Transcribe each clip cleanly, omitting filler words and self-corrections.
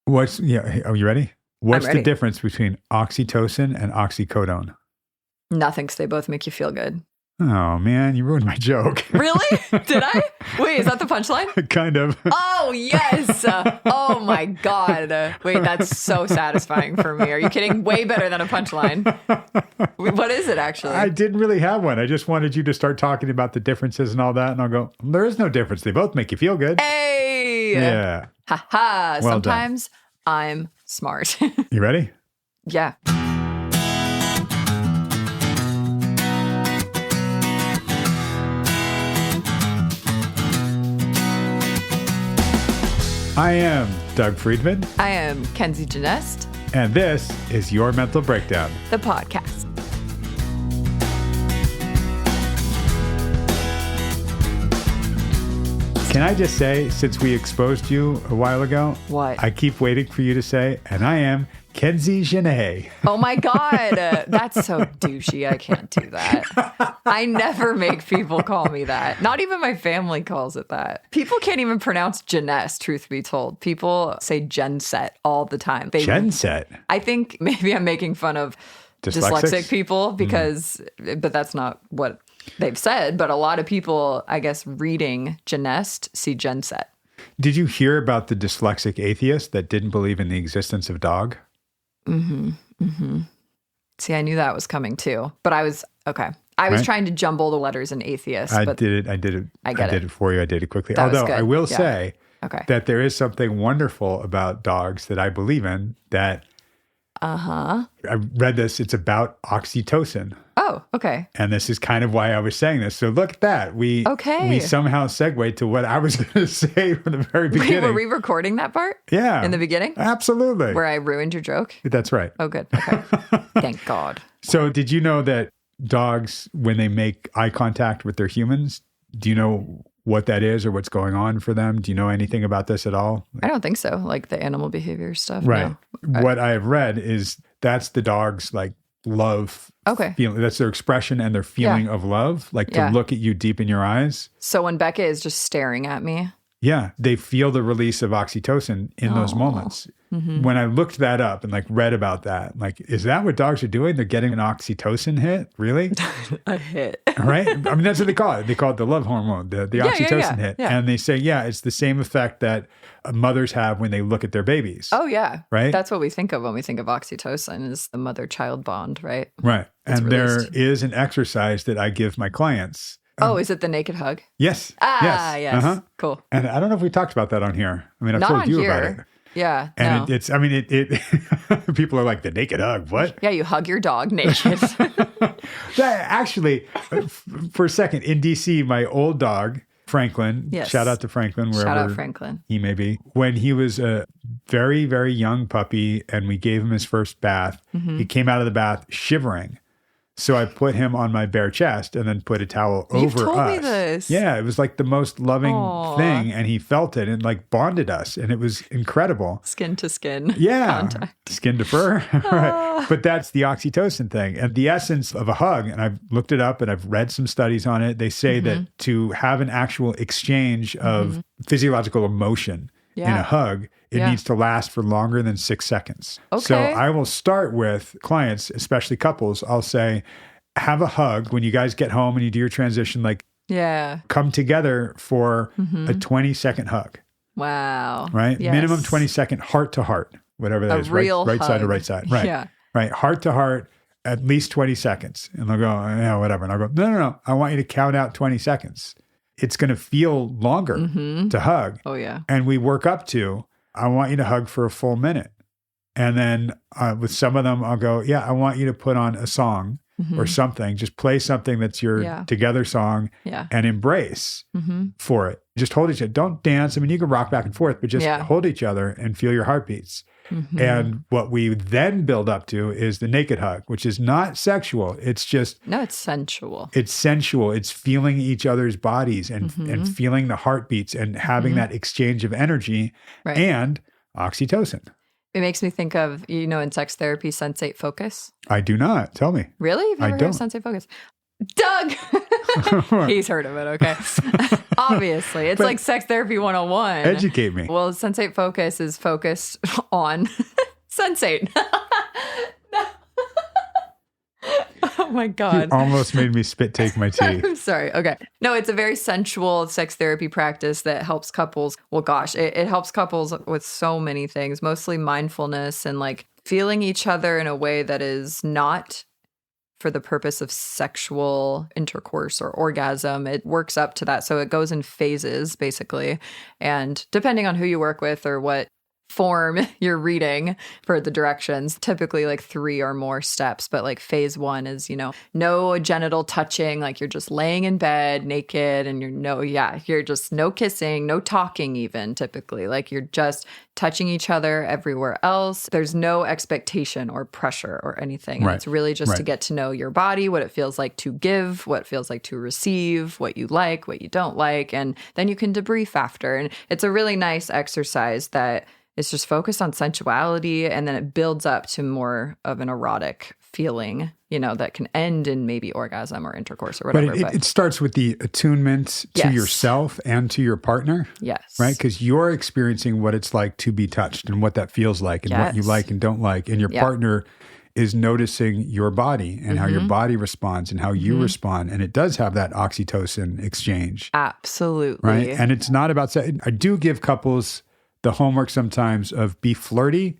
Are you ready? What's ready. the difference between oxytocin and oxycodone? Nothing, because they both make you feel good. Oh, man, you ruined my joke. Really? Did I? Wait, is that the punchline? Kind of. Oh, yes. Oh, my God. Wait, that's so satisfying for me. Are you kidding? Way better than a punchline. What is it, actually? I didn't really have one. I just wanted you to start talking about the differences and all that. And I'll go, there is no difference. They both make you feel good. Hey! Yeah. Ha ha. Well Sometimes I'm smart. You ready? Yeah. I am Doug Friedman, I am Kenzie Genest, and this is Your Mental Breakdown. the podcast. Can I just say, since we exposed you a while ago, What? I keep waiting for you to say, and I am Kenzie Genet. Oh my God. That's so douchey. I can't do that. I never make people call me that. Not even my family calls it that. People can't even pronounce Genest, truth be told. People say Genset all the time. Genset. I think maybe I'm making fun of Dyslexics? dyslexic people because, but that's not what they've said. But a lot of people, I guess, reading Genest see Genset. Did you hear about the dyslexic atheist that didn't believe in the existence of dog? See, I knew that was coming too, but I was Right. trying to jumble the letters in atheist. I but did it. I get did it for you. I did it quickly. That was Although good. I will Yeah. say Okay. that there is something wonderful about dogs that I believe in that I read this. It's about oxytocin. Oh, okay. And this is kind of why I was saying this. So look at that. We somehow segued to what I was going to say from the very beginning. Were we recording that part? Yeah. In the beginning? Absolutely. Where I ruined your joke? That's right. Oh, good. Okay. Thank God. So did you know that dogs, when they make eye contact with their humans, do you know what that is or what's going on for them? Do you know anything about this at all? I don't think so. Like the animal behavior stuff. Right. No. What I have read is that's the dog's like love feeling. That's their expression and their feeling of love, like to look at you deep in your eyes. So when Becca is just staring at me. Yeah. They feel the release of oxytocin in those moments. Mm-hmm. When I looked that up and like read about that, like, is that what dogs are doing? They're getting an oxytocin hit? Really? A hit. Right? I mean, that's what they call it. They call it the love hormone, the oxytocin hit. Yeah. And they say, it's the same effect that mothers have when they look at their babies. Oh, yeah. Right? That's what we think of when we think of oxytocin is the mother-child bond, right? Right. It's and released. there is an exercise that I give my clients. Oh, is it the naked hug? Yes. Yes. Uh-huh. Cool. And I don't know if we talked about that on here. I mean, I've Not told on you here. about it. Yeah. And no. it people are like, the naked hug, what? Yeah, you hug your dog naked. Actually, for a second, in DC, my old dog, Franklin, Yes. shout out to Franklin, wherever Shout out Franklin. he may be. When he was a very, very young puppy and we gave him his first bath, he came out of the bath shivering. So I put him on my bare chest and then put a towel You've over told us. me this. Yeah, it was like the most loving Aw. thing. And he felt it and like bonded us. And it was incredible. Skin to skin. Yeah. Contact. Skin to fur. Right. But that's the oxytocin thing. And the essence of a hug, and I've looked it up and I've read some studies on it. They say that to have an actual exchange of physiological emotion in a hug, it needs to last for longer than 6 seconds. Okay. So I will start with clients, especially couples. I'll say, have a hug when you guys get home and you do your transition, like Yeah. come together for a 20-second hug. Wow. Right? Yes. Minimum 20-second heart to heart, whatever that A is. real right side to hug. right side. Right. Yeah. Right. Heart to heart, at least 20 seconds. And they'll go, yeah, whatever. And I'll go, no. I want you to count out 20 seconds. It's going to feel longer to hug. Oh, yeah. And we work up to, I want you to hug for a full minute. And then with some of them, I'll go, I want you to put on a song or something. Just play something that's your together song and embrace for it. Just hold each other. Don't dance. I mean, you can rock back and forth, but just hold each other and feel your heartbeats. And what we then build up to is the naked hug, which is not sexual. It's just... No, it's sensual. It's sensual. It's feeling each other's bodies and feeling the heartbeats and having that exchange of energy and oxytocin. It makes me think of, in sex therapy, sensate focus. I do not. Tell me. Really? You've never I heard don't. of sensate focus? Doug! He's heard of it, okay? Obviously. It's like sex therapy 101. Educate me. Well, sensate focus is focused on sensate. Oh my God. You almost made me spit take my tea. I'm sorry. Okay. No, it's a very sensual sex therapy practice that helps couples. Well, gosh, it helps couples with so many things, mostly mindfulness and like feeling each other in a way that is not for the purpose of sexual intercourse or orgasm. It works up to that. So it goes in phases, basically. And depending on who you work with or what form you're reading for the directions, typically like 3 or more steps. But like phase 1 is, no genital touching, like you're just laying in bed naked and you're just no kissing, no talking even typically. Like you're just touching each other everywhere else. There's no expectation or pressure or anything. And it's really just to get to know your body, what it feels like to give, what it feels like to receive, what you like, what you don't like. And then you can debrief after. And it's a really nice exercise that it's just focused on sensuality, and then it builds up to more of an erotic feeling, that can end in maybe orgasm or intercourse or whatever. But it starts with the attunement to yourself and to your partner. Yes. Right? Because you're experiencing what it's like to be touched and what that feels like and what you like and don't like. And your partner is noticing your body and how your body responds and how you respond. And it does have that oxytocin exchange. Absolutely. Right? And it's not about I do give couples the homework sometimes of be flirty,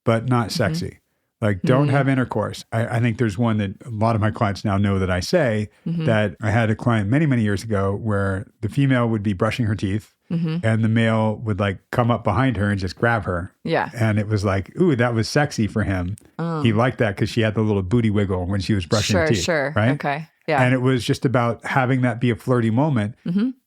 but not sexy. Like don't have intercourse. I think there's one that a lot of my clients now know that I say that I had a client many, many years ago where the female would be brushing her teeth and the male would like come up behind her and just grab her. Yeah. And it was like, ooh, that was sexy for him. He liked that because she had the little booty wiggle when she was brushing her teeth. Sure. Right? Okay. Yeah. And it was just about having that be a flirty moment.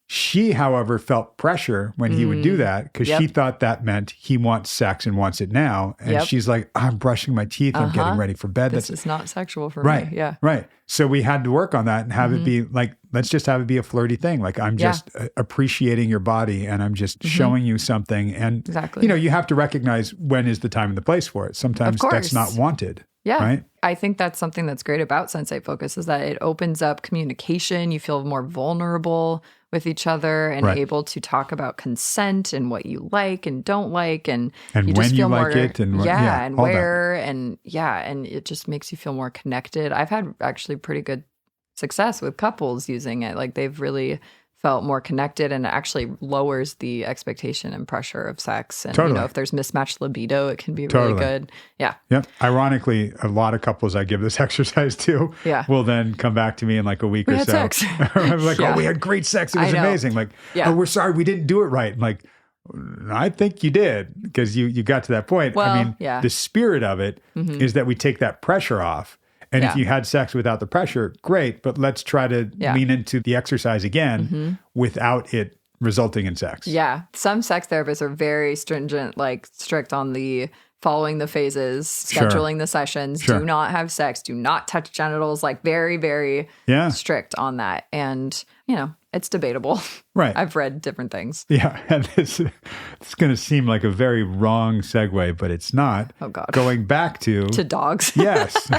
She, however, felt pressure when he would do that because she thought that meant he wants sex and wants it now. And she's like, I'm brushing my teeth. I'm getting ready for bed. This is not sexual for me. Yeah. Right. So we had to work on that and have it be like, let's just have it be a flirty thing. Like I'm just appreciating your body and I'm just showing you something. And, you have to recognize when is the time and the place for it. Sometimes that's not wanted. Yeah. Right? I think that's something that's great about Sensate Focus is that it opens up communication. You feel more vulnerable with each other and able to talk about consent and what you like and don't like. And you just feel more, it and and where, and it just makes you feel more connected. I've had actually pretty good success with couples using it. Like they've really felt more connected and it actually lowers the expectation and pressure of sex. And, if there's mismatched libido, it can be really good. Yeah. Yep. Ironically, a lot of couples I give this exercise to will then come back to me in like a week or so. Sex. I'm like, oh, we had great sex. It was amazing. Like, oh, we're sorry, we didn't do it right. I'm like, I think you did because you got to that point. Well, I mean, the spirit of it is that we take that pressure off. And if you had sex without the pressure, great. But let's try to lean into the exercise again without it resulting in sex. Yeah. Some sex therapists are very stringent, like strict on the following the phases, scheduling the sessions, do not have sex, do not touch genitals, like very, very strict on that. And, it's debatable. Right. I've read different things. Yeah. And it's going to seem like a very wrong segue, but it's not. Oh, God. Going back to dogs. Yes.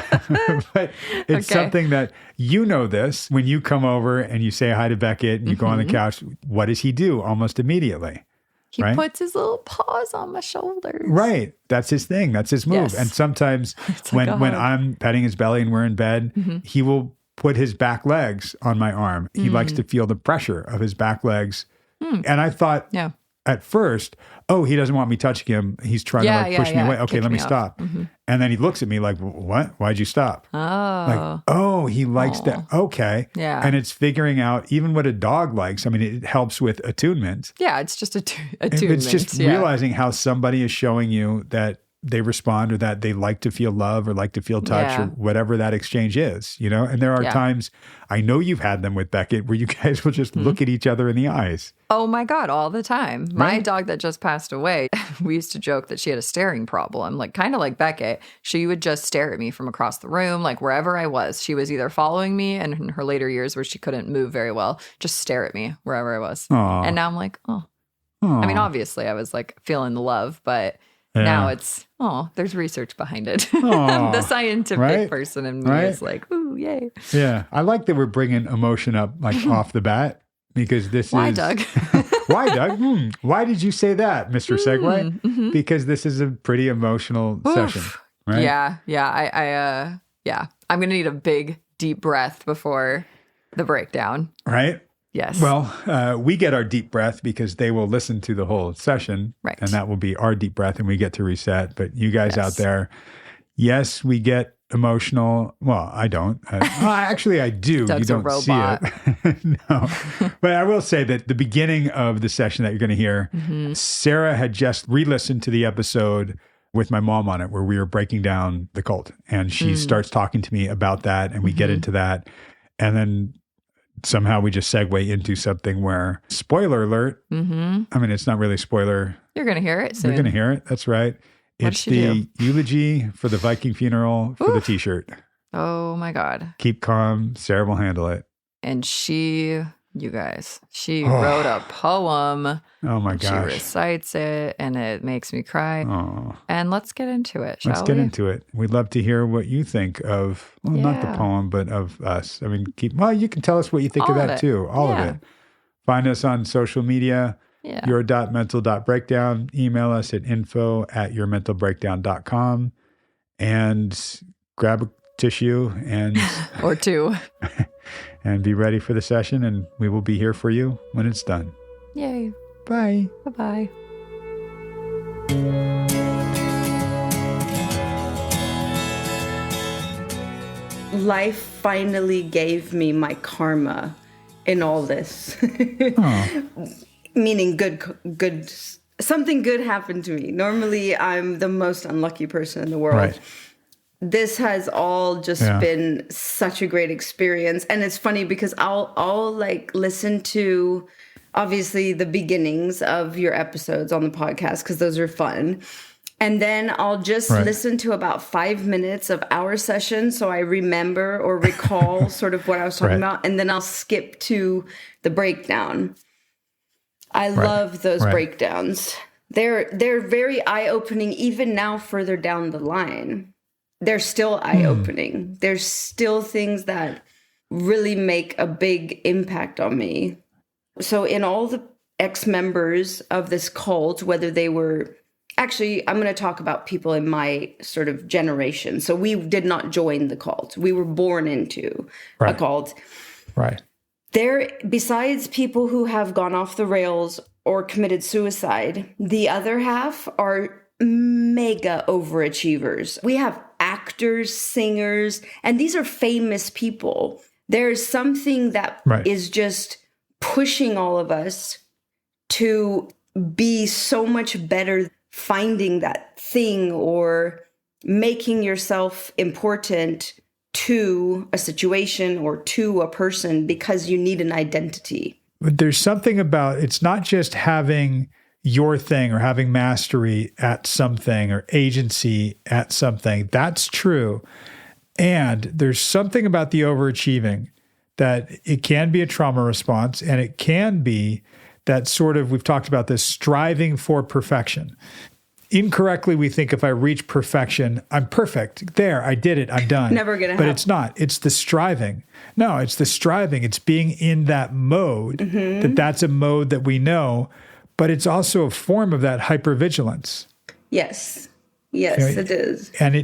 But it's something that this when you come over and you say hi to Beckett and you go on the couch, what does he do almost immediately? He puts his little paws on my shoulders. Right. That's his thing. That's his move. Yes. And sometimes when I'm petting his belly and we're in bed, he will put his back legs on my arm. He likes to feel the pressure of his back legs. And I thought at first, he doesn't want me touching him. He's trying to push me away. Okay, let me stop. And then he looks at me like, what? Why'd you stop? Oh. He likes that. Okay. Yeah. And it's figuring out even what a dog likes. I mean, it helps with attunement. Yeah, it's just attunement. It's just realizing how somebody is showing you that they respond or that they like to feel love or like to feel touch or whatever that exchange is, And there are times, I know you've had them with Beckett, where you guys will just look at each other in the eyes. Oh my God, all the time. My dog that just passed away, we used to joke that she had a staring problem, like kind of like Beckett. She would just stare at me from across the room, like wherever I was. She was either following me and in her later years where she couldn't move very well, just stare at me wherever I was. Aww. And now I'm like, I mean, obviously I was like feeling the love, but Now it's, there's research behind it. The scientific person in me is like, ooh, yay. Yeah. I like that we're bringing emotion up like off the bat because Why, Doug? Why, Doug? Why did you say that, Mr. Segway? Mm-hmm. Because this is a pretty emotional session, right? Yeah. Yeah. I'm going to need a big, deep breath before the breakdown. Right? Yes. Well, we get our deep breath because they will listen to the whole session. Right. And that will be our deep breath and we get to reset. But you guys out there, yes, we get emotional. Well, I don't. Actually, I do. Doug's you don't a robot. see it. No. But I will say that the beginning of the session that you're going to hear, Sarah had just re-listened to the episode with my mom on it where we were breaking down the cult. And she starts talking to me about that and we get into that. And then somehow we just segue into something where, spoiler alert, I mean, it's not really spoiler. You're going to hear it soon. You're going to hear it. That's right. It's the eulogy for the Viking funeral for the t-shirt. Oh my God. Keep calm. Sarah will handle it. And she wrote a poem. Oh my gosh. She recites it and it makes me cry. Oh. And let's get into it, shall we? Let's get into it. We'd love to hear what you think of, well, not the poem, but of us. I mean, you can tell us what you think of that too. All of it. Find us on social media, your.mental.breakdown. Email us at info@yourmentalbreakdown.com and grab a tissue and or two. And be ready for the session, and we will be here for you when it's done. Yay. Bye. Bye-bye. Life finally gave me my karma in all this. Meaning good, something good happened to me. Normally, I'm the most unlucky person in the world. Right. This has all just been such a great experience. And it's funny because I'll like listen to obviously the beginnings of your episodes on the podcast because those are fun. And then I'll just listen to about 5 minutes of our session so I remember or recall sort of what I was talking about. And then I'll skip to the breakdown. I love those breakdowns. They're very eye-opening even now further down the line. They're still eye-opening. There's still things that really make a big impact on me. So in all the ex-members of this cult, whether they were... Actually, I'm going to talk about people in my sort of generation. So we did not join the cult. We were born into a cult. Right. There, besides people who have gone off the rails or committed suicide, the other half are mega overachievers. We have actors, singers, and these are famous people. There's something that is just pushing all of us to be so much better, finding that thing or making yourself important to a situation or to a person because you need an identity. But there's something about, it's not just having your thing or having mastery at something or agency at something. That's true. And there's something about the overachieving that it can be a trauma response and it can be that sort of, we've talked about this, striving for perfection. Incorrectly, we think if I reach perfection, I'm perfect. There, I did it, I'm done. Never gonna happen. But it's not. It's the striving. No, it's the striving. It's being in that mode, that's a mode that we know, but it's also a form of that hypervigilance. Yes. Yes, you know, it is. And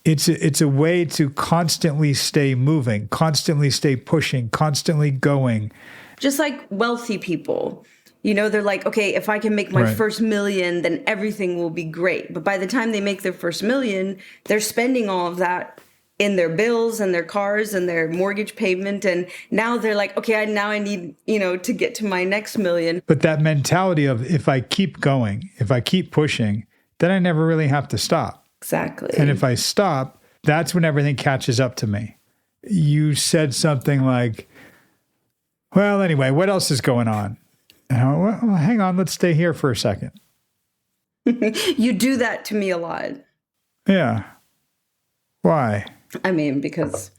it's a way to constantly stay moving, constantly stay pushing, constantly going. Just like wealthy people. You know, they're like, okay, if I can make my first million, then everything will be great. But by the time they make their first million, they're spending all of that in their bills and their cars and their mortgage payment. And now they're like, okay, I need, to get to my next million. But that mentality of if I keep going, if I keep pushing, then I never really have to stop. Exactly. And if I stop, that's when everything catches up to me. You said something like, well, anyway, what else is going on? Well, hang on, let's stay here for a second. You do that to me a lot. Yeah. Why? I mean, because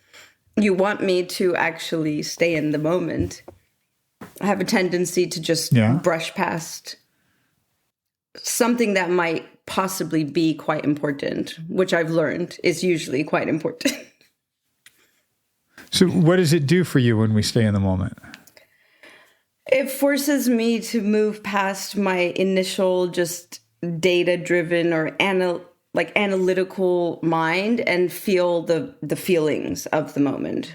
you want me to actually stay in the moment. I have a tendency to just brush past something that might possibly be quite important, which I've learned is usually quite important. So what does it do for you when we stay in the moment? It forces me to move past my initial just data-driven or analytical mind and feel the feelings of the moment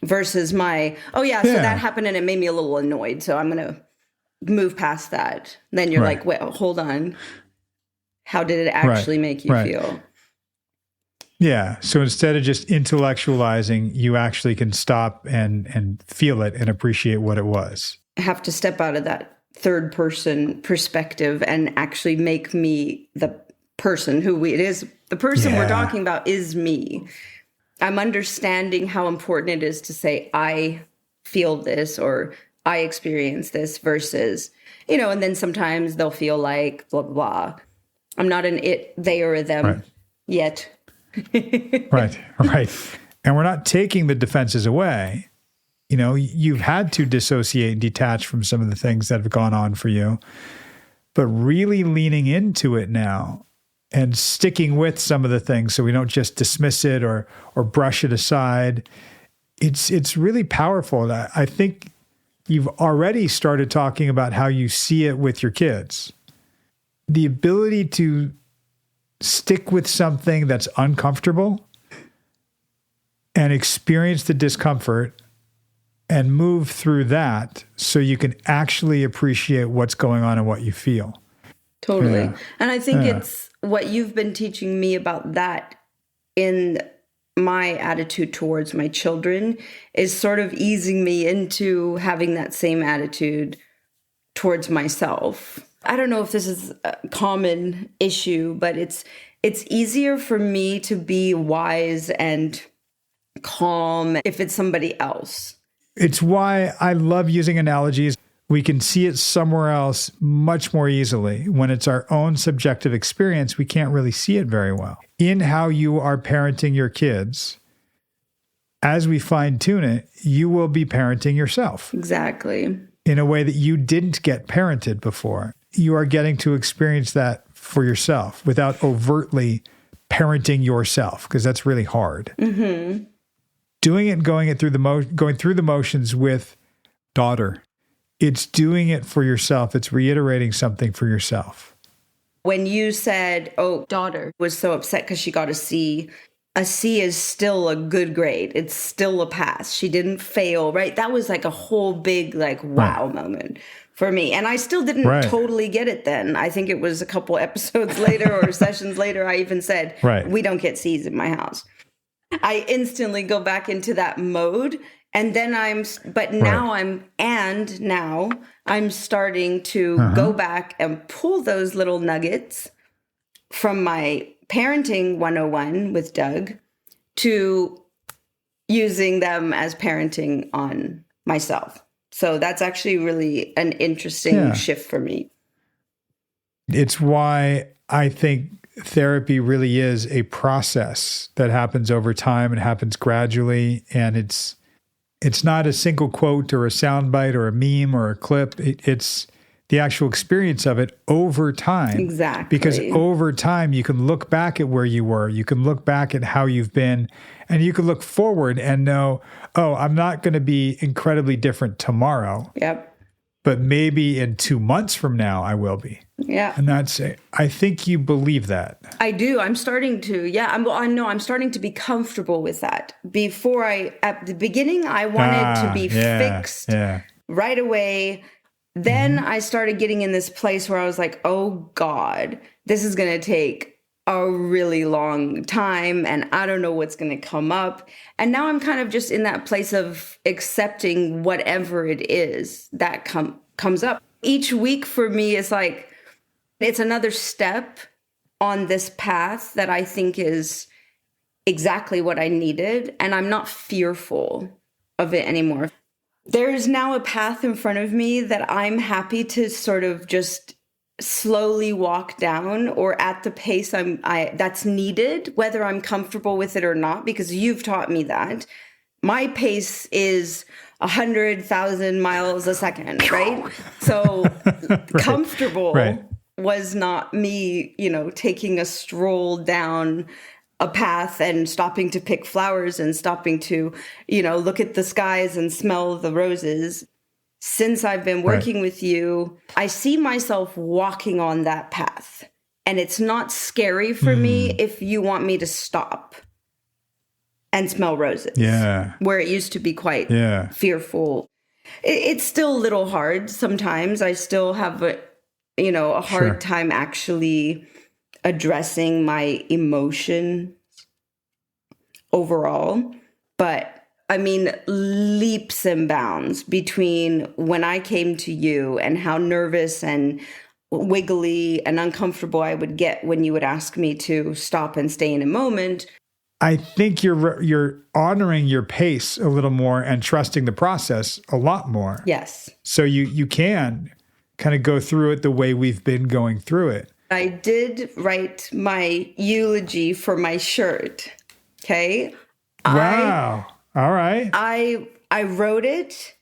versus my, so that happened and it made me a little annoyed, so I'm going to move past that. Then you're like, wait, hold on. How did it actually make you feel? Yeah. So instead of just intellectualizing, you actually can stop and feel it and appreciate what it was. I have to step out of that third person perspective and actually make me the person who it is. The person we're talking about is me. I'm understanding how important it is to say, I feel this or I experience this versus, and then sometimes they'll feel like blah, blah, blah. I'm not an it, they, or a them yet. Right. And we're not taking the defenses away. You've had to dissociate and detach from some of the things that have gone on for you, but really leaning into it now and sticking with some of the things so we don't just dismiss it or brush it aside. It's really powerful. I think you've already started talking about how you see it with your kids. The ability to stick with something that's uncomfortable and experience the discomfort and move through that so you can actually appreciate what's going on and what you feel. Totally. Yeah. And I think it's what you've been teaching me about that in my attitude towards my children is sort of easing me into having that same attitude towards myself. I don't know if this is a common issue, but it's easier for me to be wise and calm if it's somebody else. It's why I love using analogies. We can see it somewhere else much more easily. When it's our own subjective experience, we can't really see it very well. In how you are parenting your kids, as we fine-tune it, you will be parenting yourself. Exactly. In a way that you didn't get parented before. You are getting to experience that for yourself without overtly parenting yourself, because that's really hard. Mm-hmm. Doing it and going through the motions with daughter, it's doing it for yourself. It's reiterating something for yourself. When you said, daughter was so upset because she got a C is still a good grade. It's still a pass. She didn't fail, right? That was like a whole big wow moment for me. And I still didn't totally get it then. I think it was a couple episodes later or sessions later, I even said, we don't get C's in my house. I instantly go back into that mode. And then now I'm starting to go back and pull those little nuggets from my parenting 101 with Doug to using them as parenting on myself. So that's actually really an interesting shift for me. It's why I think therapy really is a process that happens over time and happens gradually. And it's not a single quote or a soundbite or a meme or a clip. It's the actual experience of it over time. Exactly. Because over time, you can look back at where you were. You can look back at how you've been. And you can look forward and know, I'm not going to be incredibly different tomorrow. Yep. But maybe in 2 months from now, I will be. Yeah. And I think you believe that. I do. I'm starting to. Yeah. I'm starting to be comfortable with that. At the beginning, I wanted to be fixed right away. Then I started getting in this place where I was like, oh God, this is going to take a really long time and I don't know what's going to come up. And now I'm kind of just in that place of accepting whatever it is that comes up. Each week for me is like, it's another step on this path that I think is exactly what I needed. And I'm not fearful of it anymore. There's now a path in front of me that I'm happy to sort of just slowly walk down or at the pace that's needed, whether I'm comfortable with it or not, because you've taught me that. My pace is 100,000 miles a second, right? So comfortable was not me, taking a stroll down a path and stopping to pick flowers and stopping to, look at the skies and smell the roses. Since I've been working with you, I see myself walking on that path. And it's not scary for me if you want me to stop and smell roses. Yeah. Where it used to be quite fearful. It's still a little hard sometimes. I still have a hard time actually addressing my emotion overall. But I mean, leaps and bounds between when I came to you and how nervous and wiggly and uncomfortable I would get when you would ask me to stop and stay in a moment. I think you're honoring your pace a little more and trusting the process a lot more. Yes. So you can kind of go through it the way we've been going through it. I did write my eulogy for my shirt. Okay. Wow. All right. I wrote it,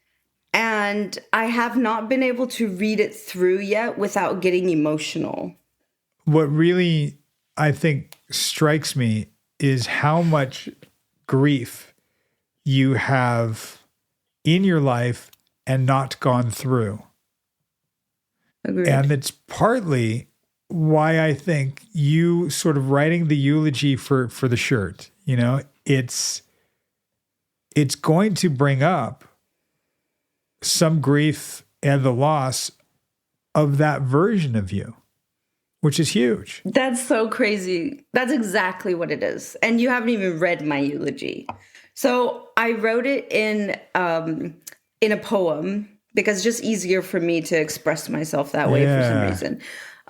and I have not been able to read it through yet without getting emotional. What really, I think, strikes me is how much grief you have in your life and not gone through. Agreed. And it's partly why I think you sort of writing the eulogy for the shirt, it's going to bring up some grief and the loss of that version of you, which is huge. That's so crazy. That's exactly what it is. And you haven't even read my eulogy. So I wrote it in a poem because it's just easier for me to express myself that way for some reason.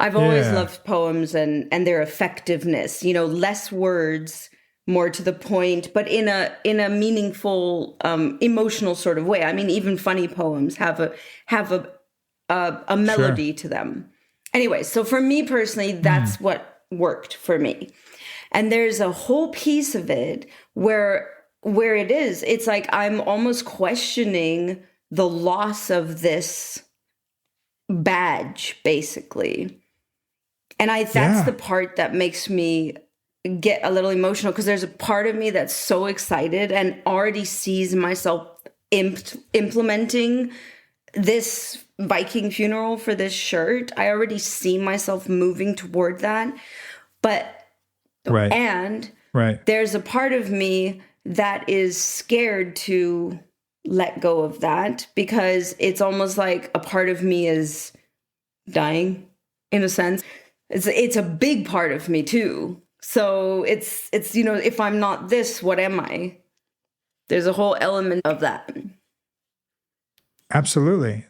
I've always loved poems and their effectiveness, less words, more to the point, but in a meaningful, emotional sort of way. I mean, even funny poems have a melody to them. Anyway, so for me personally, that's what worked for me. And there's a whole piece of it where it's like I'm almost questioning the loss of this badge, basically. And that's the part that makes me get a little emotional, because there's a part of me that's so excited and already sees myself implementing this Viking funeral for this shirt. I already see myself moving toward that. But there's a part of me that is scared to let go of that, because it's almost like a part of me is dying in a sense. It's a big part of me too. So it's if I'm not this, what am I? There's a whole element of that. Absolutely.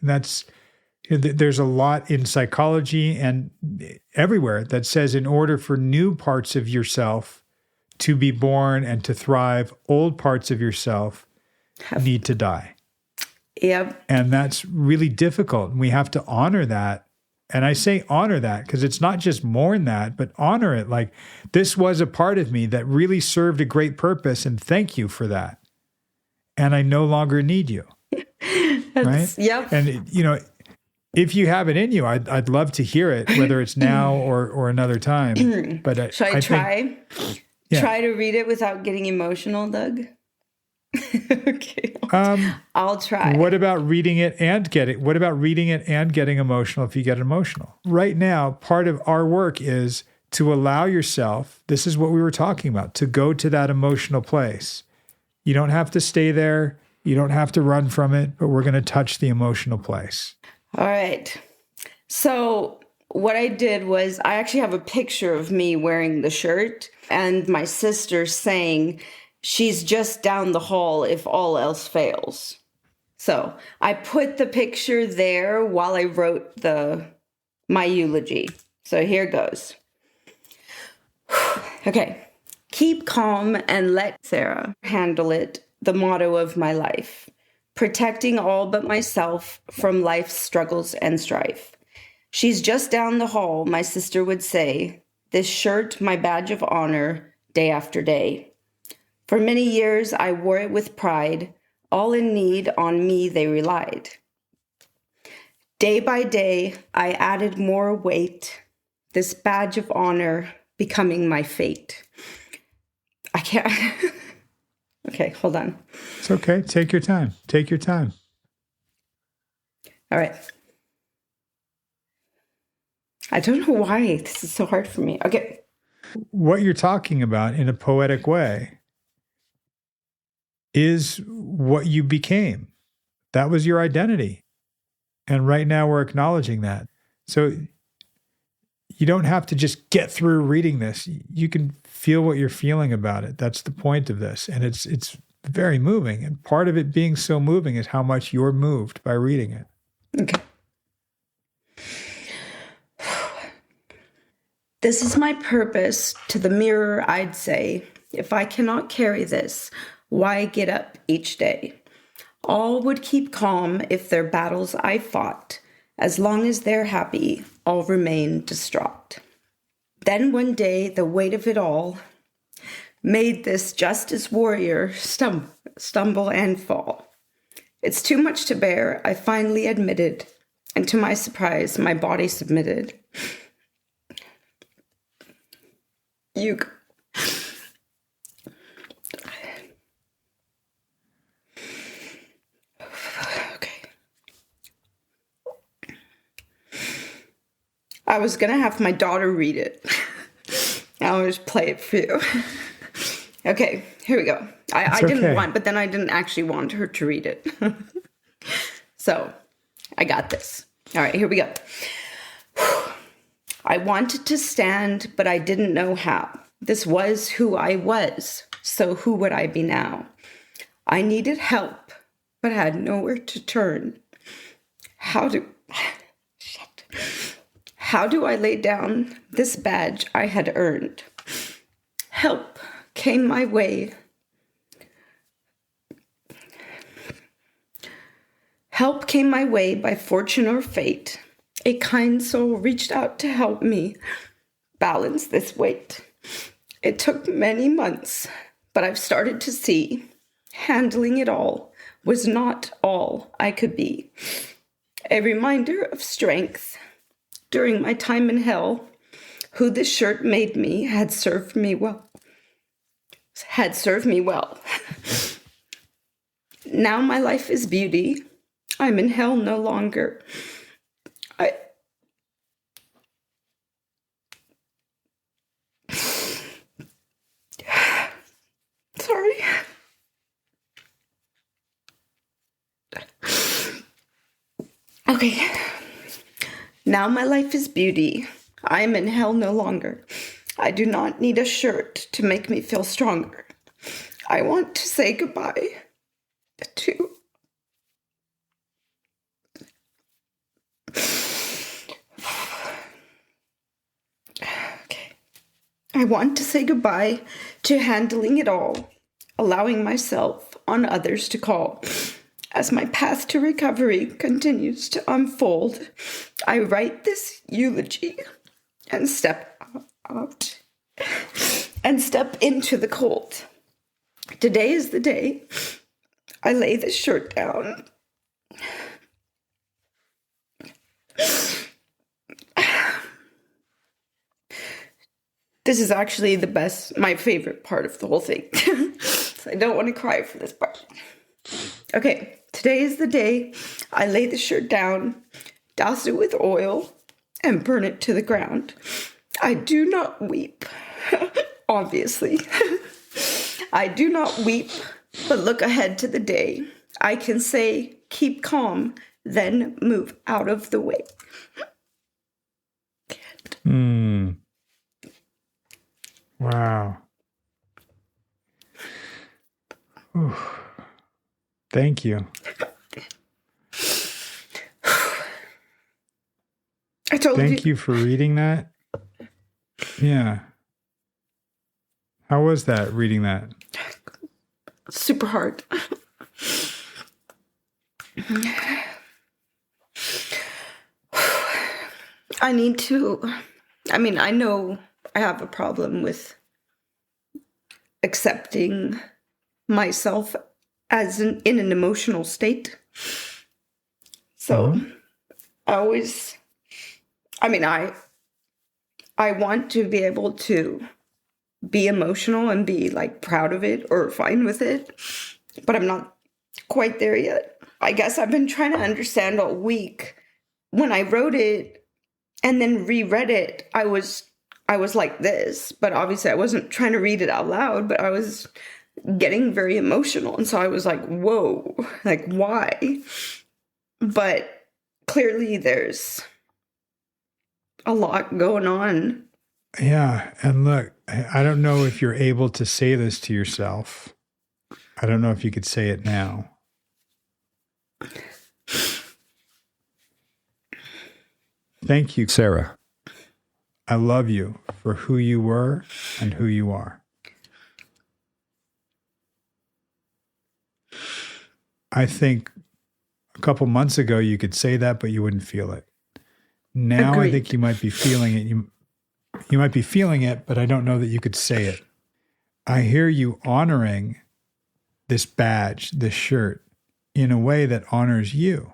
There's a lot in psychology and everywhere that says in order for new parts of yourself to be born and to thrive, old parts of yourself need to die. Yep. And that's really difficult. And we have to honor that. And I say honor that because it's not just mourn that, but honor it. Like, this was a part of me that really served a great purpose, and thank you for that. And I no longer need you. Right? Yep. And, if you have it in you, I'd love to hear it, whether it's now or another time. But Should I try? Try to read it without getting emotional, Doug? Okay. I'll try. What about reading it and getting emotional if you get emotional? Right now, part of our work is to allow yourself, this is what we were talking about, to go to that emotional place. You don't have to stay there. You don't have to run from it, but we're going to touch the emotional place. All right. So what I did was I actually have a picture of me wearing the shirt and my sister saying, "She's just down the hall if all else fails." So I put the picture there while I wrote my eulogy. So here goes. Okay. Keep calm and let Sarah handle it, the motto of my life. Protecting all but myself from life's struggles and strife. She's just down the hall, my sister would say. This shirt, my badge of honor, day after day. For many years, I wore it with pride. All in need, on me they relied. Day by day, I added more weight this badge of honor becoming my fate. I can't. Okay, hold on. It's okay. Take your time. Take your time. All right. I don't know why this is so hard for me. Okay. What you're talking about in a poetic way is what you became. That was your identity. And right now we're acknowledging that. So you don't have to just get through reading this. You can feel what you're feeling about it. That's the point of this. And it's very moving. And part of it being so moving is how much you're moved by reading it. Okay. This is my purpose. To the mirror, I'd say, if I cannot carry this, why get up each day? All would keep calm if their battles I fought. As long as they're happy, all remain distraught. Then one day, the weight of it all made this justice warrior stumble and fall. It's too much to bear, I finally admitted, and to my surprise, my body submitted. I was going to have my daughter read it. I'll just play it for you. Okay, here we go. I didn't want, but then I didn't actually want her to read it. So, I got this. All right, here we go. I wanted to stand, but I didn't know how. This was who I was, so who would I be now? I needed help, but had nowhere to turn. How do I lay down this badge I had earned? Help came my way. Help came my way by fortune or fate. A kind soul reached out to help me balance this weight. It took many months, but I've started to see handling it all was not all I could be. A reminder of strength. During my time in hell, who this shirt made me had served me well. Now my life is beauty. I'm in hell no longer. Sorry. Okay. Now my life is beauty. I am in hell no longer. I do not need a shirt to make me feel stronger. I want to say goodbye to... Okay. I want to say goodbye to handling it all, allowing myself on others to call. As my path to recovery continues to unfold, I write this eulogy and step out and step into the cold. Today is the day I lay this shirt down. This is actually my favorite part of the whole thing. So I don't want to cry for this part. Okay, today is the day I lay the shirt down, douse it with oil, and burn it to the ground. I do not weep, obviously. I do not weep, but look ahead to the day. I can say, keep calm, then move out of the way. Wow. Whew. Thank you. Thank you for reading that. Yeah. How was that, reading that? Super hard. I know I have a problem with accepting myself as in an emotional state. So I I want to be able to be emotional and be like proud of it or fine with it, but I'm not quite there yet. I guess I've been trying to understand all week. When I wrote it and then reread it, I was like this, but obviously I wasn't trying to read it out loud, but I was getting very emotional. And so I was like, whoa, like why? But clearly there's a lot going on. Yeah. And look, I don't know if you're able to say this to yourself. I don't know if you could say it now. Thank you, Sarah. I love you for who you were and who you are. I think a couple months ago you could say that, but you wouldn't feel it. Now Agreed. I think you might be feeling it. You might be feeling it, but I don't know that you could say it. I hear you honoring this badge, this shirt, in a way that honors you.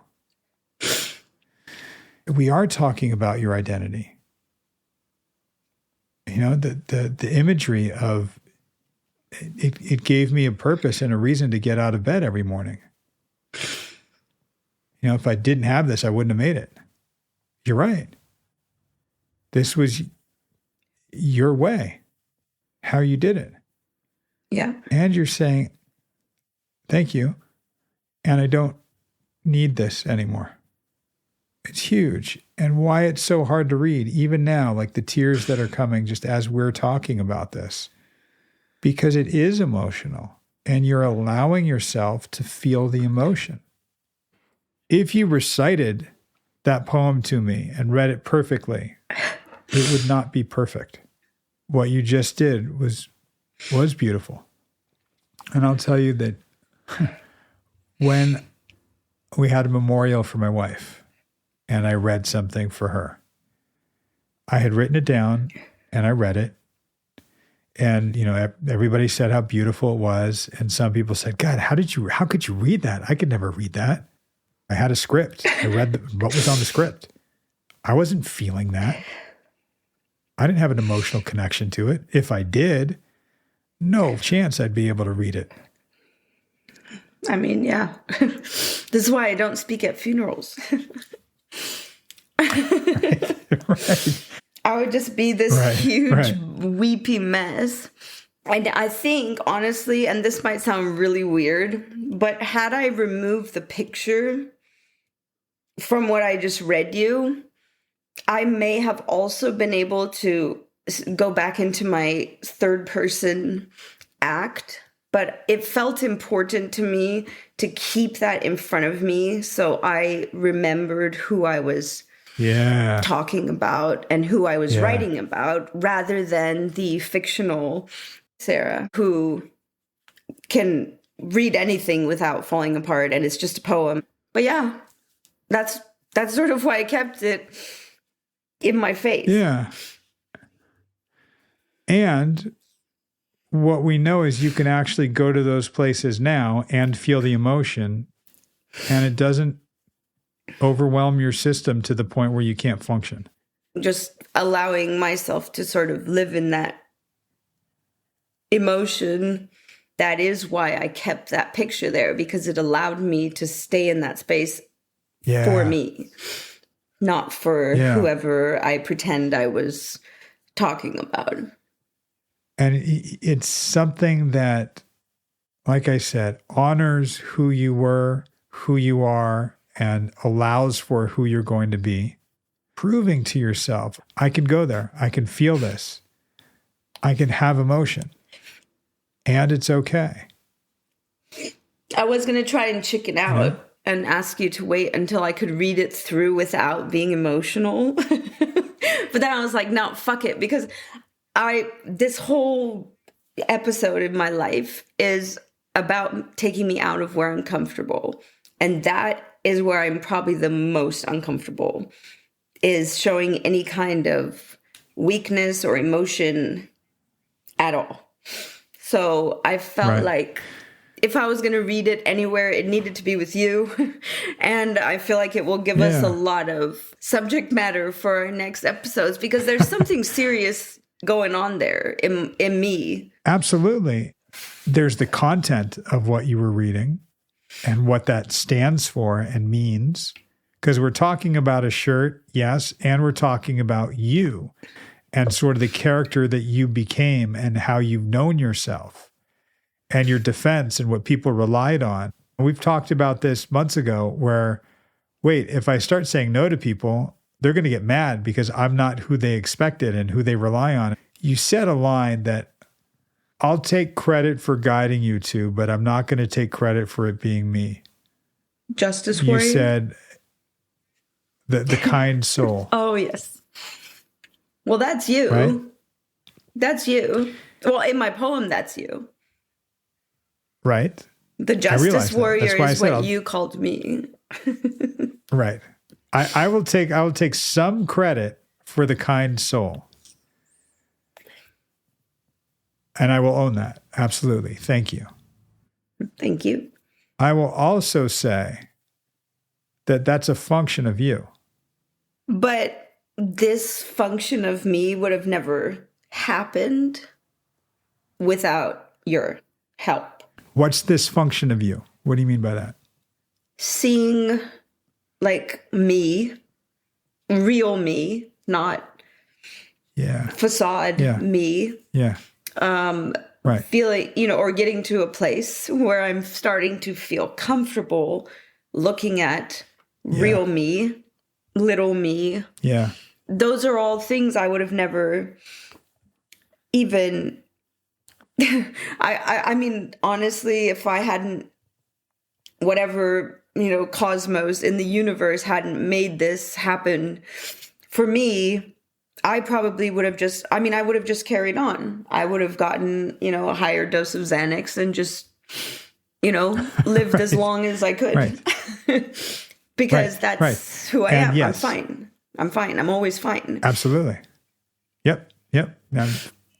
We are talking about your identity. You know, the imagery of it gave me a purpose and a reason to get out of bed every morning. You know, if I didn't have this, I wouldn't have made it. You're right. This was your way, how you did it. Yeah. And you're saying, thank you, and I don't need this anymore. It's huge. And why it's so hard to read, even now, like the tears that are coming just as we're talking about this, because it is emotional and you're allowing yourself to feel the emotion. If you recited that poem to me and read it perfectly, it would not be perfect. What you just did was beautiful. And I'll tell you that when we had a memorial for my wife and I read something for her, I had written it down and I read it. And, you know, everybody said how beautiful it was. And some people said, God, how could you read that? I could never read that. I had a script. I read what was on the script. I wasn't feeling that. I didn't have an emotional connection to it. If I did, no chance I'd be able to read it. I mean, yeah. This is why I don't speak at funerals. Right. I would just be this huge weepy mess. And I think, honestly, and this might sound really weird, but had I removed the picture from what I just read you, I may have also been able to go back into my third person act, but it felt important to me to keep that in front of me so I remembered who I was talking about and who I was writing about, rather than the fictional Sarah who can read anything without falling apart and it's just a poem. But yeah, that's sort of why I kept it in my face. Yeah. And what we know is you can actually go to those places now and feel the emotion, and it doesn't overwhelm your system to the point where you can't function. Just allowing myself to sort of live in that emotion. That is why I kept that picture there, because it allowed me to stay in that space for me, not for whoever I pretend I was talking about. And it's something that, like I said, honors who you were, who you are, and allows for who you're going to be. Proving to yourself, I can go there. I can feel this. I can have emotion. And it's okay. I was going to try and chicken out and ask you to wait until I could read it through without being emotional. But then I was like, no, fuck it. Because this whole episode in my life is about taking me out of where I'm comfortable. And that is where I'm probably the most uncomfortable, is showing any kind of weakness or emotion at all. So I felt like if I was going to read it anywhere, it needed to be with you. And I feel like it will give us a lot of subject matter for our next episodes, because there's something serious going on there in me. Absolutely. There's the content of what you were reading and what that stands for and means. Because we're talking about a shirt, yes, and we're talking about you and sort of the character that you became and how you've known yourself and your defense and what people relied on. We've talked about this months ago where, wait, if I start saying no to people, they're going to get mad because I'm not who they expected and who they rely on. You said a line that I'll take credit for guiding you to, but I'm not going to take credit for it being me. Justice warrior? You said the kind soul. Oh, yes. Well, that's you. Right? That's you. Well, in my poem, that's you. Right. The justice warrior is what you called me. Right. I will take some credit for the kind soul. And I will own that. Absolutely. Thank you. Thank you. I will also say that that's a function of you. But this function of me would have never happened without your help. What's this function of you? What do you mean by that? Seeing like me, real me, not facade me. Yeah. Right. Feeling, or getting to a place where I'm starting to feel comfortable looking at real me, little me. Yeah. Those are all things I would have never even, I mean, honestly, if I hadn't, whatever, cosmos in the universe hadn't made this happen for me, I probably would have I would have just carried on. I would have gotten, a higher dose of Xanax and just, lived right. as long as I could. Right. Because that's who I am. Yes. I'm fine. I'm always fine. Absolutely. Yep.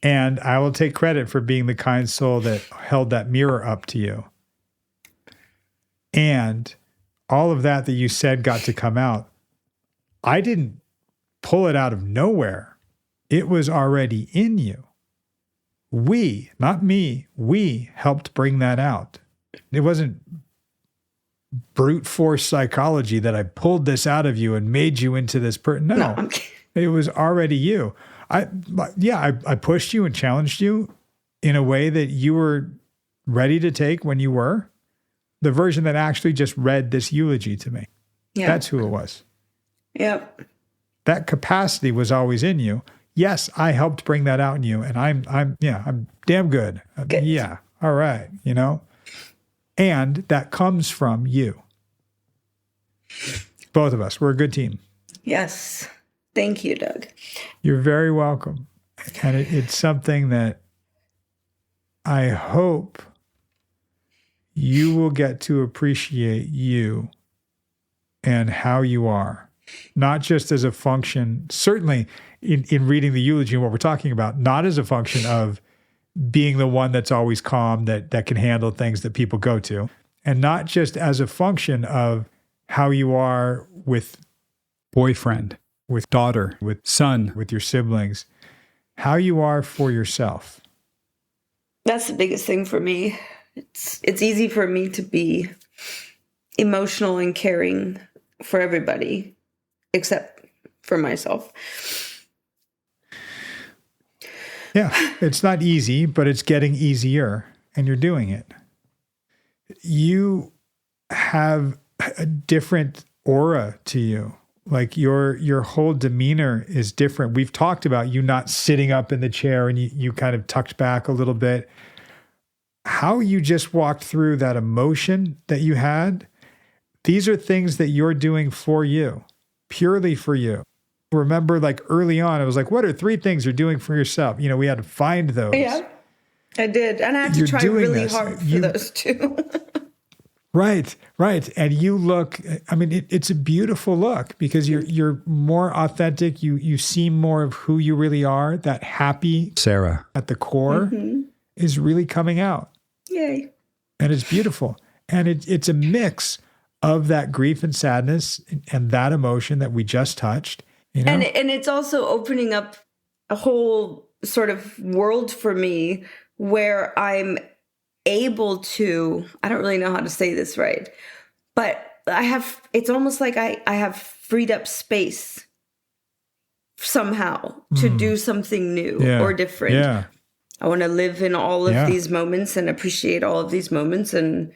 And I will take credit for being the kind soul that held that mirror up to you. And all of that you said got to come out. I didn't pull it out of nowhere. It was already in you. We, not me, we helped bring that out. It wasn't brute force psychology that I pulled this out of you and made you into this person. No, it was already you. I pushed you and challenged you in a way that you were ready to take when you were. The version that actually just read this eulogy to me. Yeah. That's who it was. Yep. That capacity was always in you. Yes, I helped bring that out in you, and I'm damn good. Good. Yeah. All right. And that comes from you. Both of us. We're a good team. Yes. Thank you, Doug. You're very welcome. And it's something that I hope you will get to appreciate you and how you are, not just as a function, certainly in reading the eulogy and what we're talking about, not as a function of being the one that's always calm, that can handle things that people go to, and not just as a function of how you are with boyfriend, with daughter, with son, with your siblings, how you are for yourself. That's the biggest thing for me. It's easy for me to be emotional and caring for everybody except for myself. Yeah, it's not easy, but it's getting easier, and you're doing it. You have a different aura to you. Like your whole demeanor is different. We've talked about you not sitting up in the chair and you kind of tucked back a little bit. How you just walked through that emotion that you had, these are things that you're doing for you, purely for you. Remember, like early on, I was like, what are 3 things you're doing for yourself? We had to find those. Yeah, I did. And I had to try really hard for those too. Right. And you look, it's a beautiful look because you're more authentic. You seem more of who you really are. That happy Sarah at the core is really coming out. Yay. And it's beautiful. And it's a mix of that grief and sadness and that emotion that we just touched. You know? And it's also opening up a whole sort of world for me where I'm able to, I don't really know how to say this right, but it's almost like I have freed up space somehow to do something new or different. Yeah. I want to live in all of these moments and appreciate all of these moments and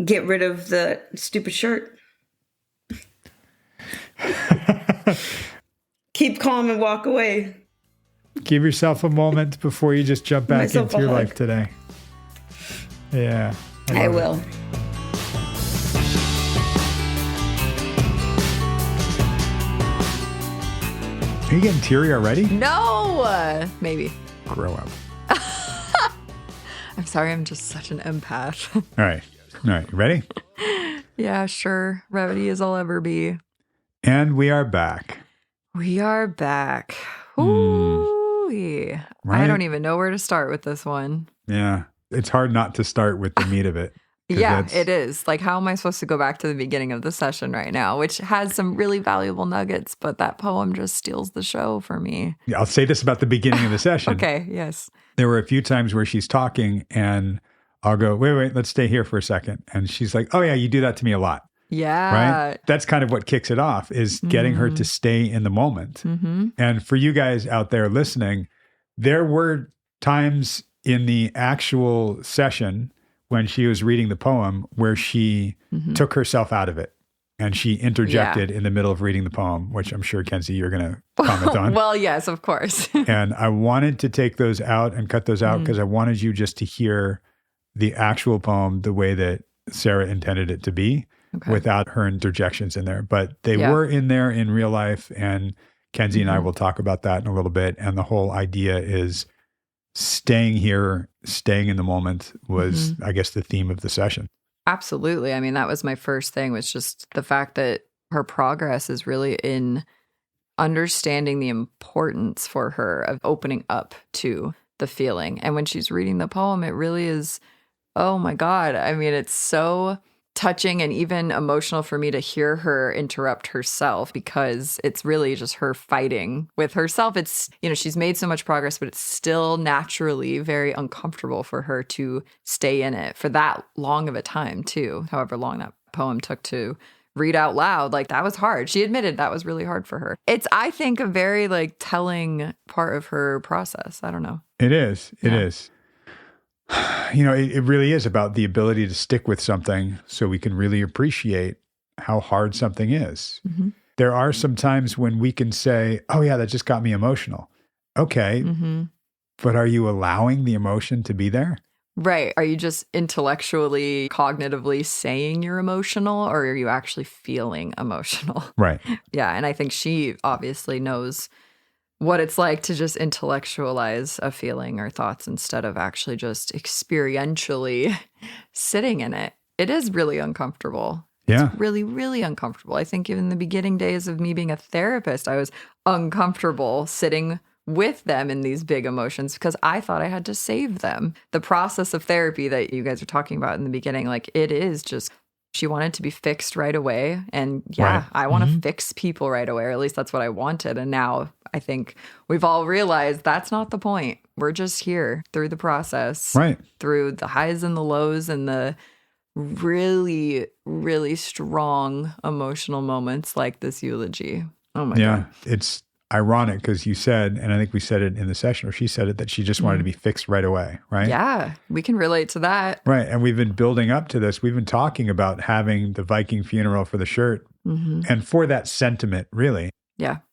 get rid of the stupid shirt. Keep calm and walk away. Give yourself a moment before you just jump back into your life today. Yeah. I will. Are you getting teary already? No, maybe. Grow up. I'm sorry, I'm just such an empath. All right. You ready? Yeah, sure. Ready as I'll ever be. And we are back. We are back. Ooh, right? I don't even know where to start with this one. Yeah. It's hard not to start with the meat of it. Yeah, it is. Like, how am I supposed to go back to the beginning of the session right now, which has some really valuable nuggets, but that poem just steals the show for me. Yeah, I'll say this about the beginning of the session. Okay, yes. There were a few times where she's talking and I'll go, wait, let's stay here for a second. And she's like, oh yeah, you do that to me a lot. Yeah. Right? That's kind of what kicks it off, is getting her to stay in the moment. Mm-hmm. And for you guys out there listening, there were times in the actual session when she was reading the poem where she took herself out of it and she interjected in the middle of reading the poem, which I'm sure, Kenzie, you're going to comment on. Well, yes, of course. And I wanted to take those out and cut those out because I wanted you just to hear the actual poem the way that Sarah intended it to be without her interjections in there. But they were in there in real life, and Kenzie and I will talk about that in a little bit. And the whole idea is staying here, staying in the moment was, I guess, the theme of the session. Absolutely. I mean, that was my first thing, was just the fact that her progress is really in understanding the importance for her of opening up to the feeling. And when she's reading the poem, it really is, oh my God. I mean, it's so touching and even emotional for me to hear her interrupt herself, because it's really just her fighting with herself. It's, she's made so much progress, but it's still naturally very uncomfortable for her to stay in it for that long of a time too. However long that poem took to read out loud, like, that was hard. She admitted that was really hard for her. It's, I think, a very telling part of her process. I don't know. It is. It is. It really is about the ability to stick with something so we can really appreciate how hard something is. Mm-hmm. There are some times when we can say, oh yeah, that just got me emotional. Okay. But are you allowing the emotion to be there? Right. Are you just intellectually, cognitively saying you're emotional, or are you actually feeling emotional? Right. Yeah. And I think she obviously knows what it's like to just intellectualize a feeling or thoughts instead of actually just experientially sitting in it. It is really uncomfortable. Yeah. It's really, really uncomfortable. I think in the beginning days of me being a therapist, I was uncomfortable sitting with them in these big emotions because I thought I had to save them. The process of therapy that you guys are talking about in the beginning, it is just, she wanted to be fixed right away. And I want to fix people right away, or at least that's what I wanted. And now I think we've all realized that's not the point. We're just here through the process, through the highs and the lows and the really, really strong emotional moments like this eulogy. Oh my God. Yeah, it's ironic because you said, and I think we said it in the session, or she said it, that she just wanted to be fixed right away, right? Yeah, we can relate to that. Right, and we've been building up to this. We've been talking about having the Viking funeral for the shirt and for that sentiment, really,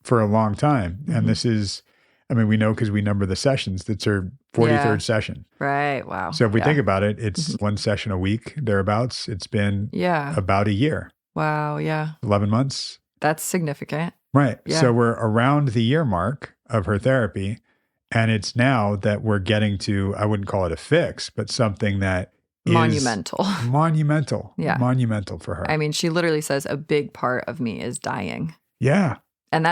for a long time. And this is, we know because we number the sessions. That's her 43rd session. Right, wow. So if we think about it, it's one session a week, thereabouts. It's been about a year. Wow, yeah. 11 months. That's significant. Right. Yeah. So we're around the year mark of her therapy. And it's now that we're getting to, I wouldn't call it a fix, but something that is monumental. Yeah. Monumental for her. I mean, she literally says a big part of me is dying. Yeah. And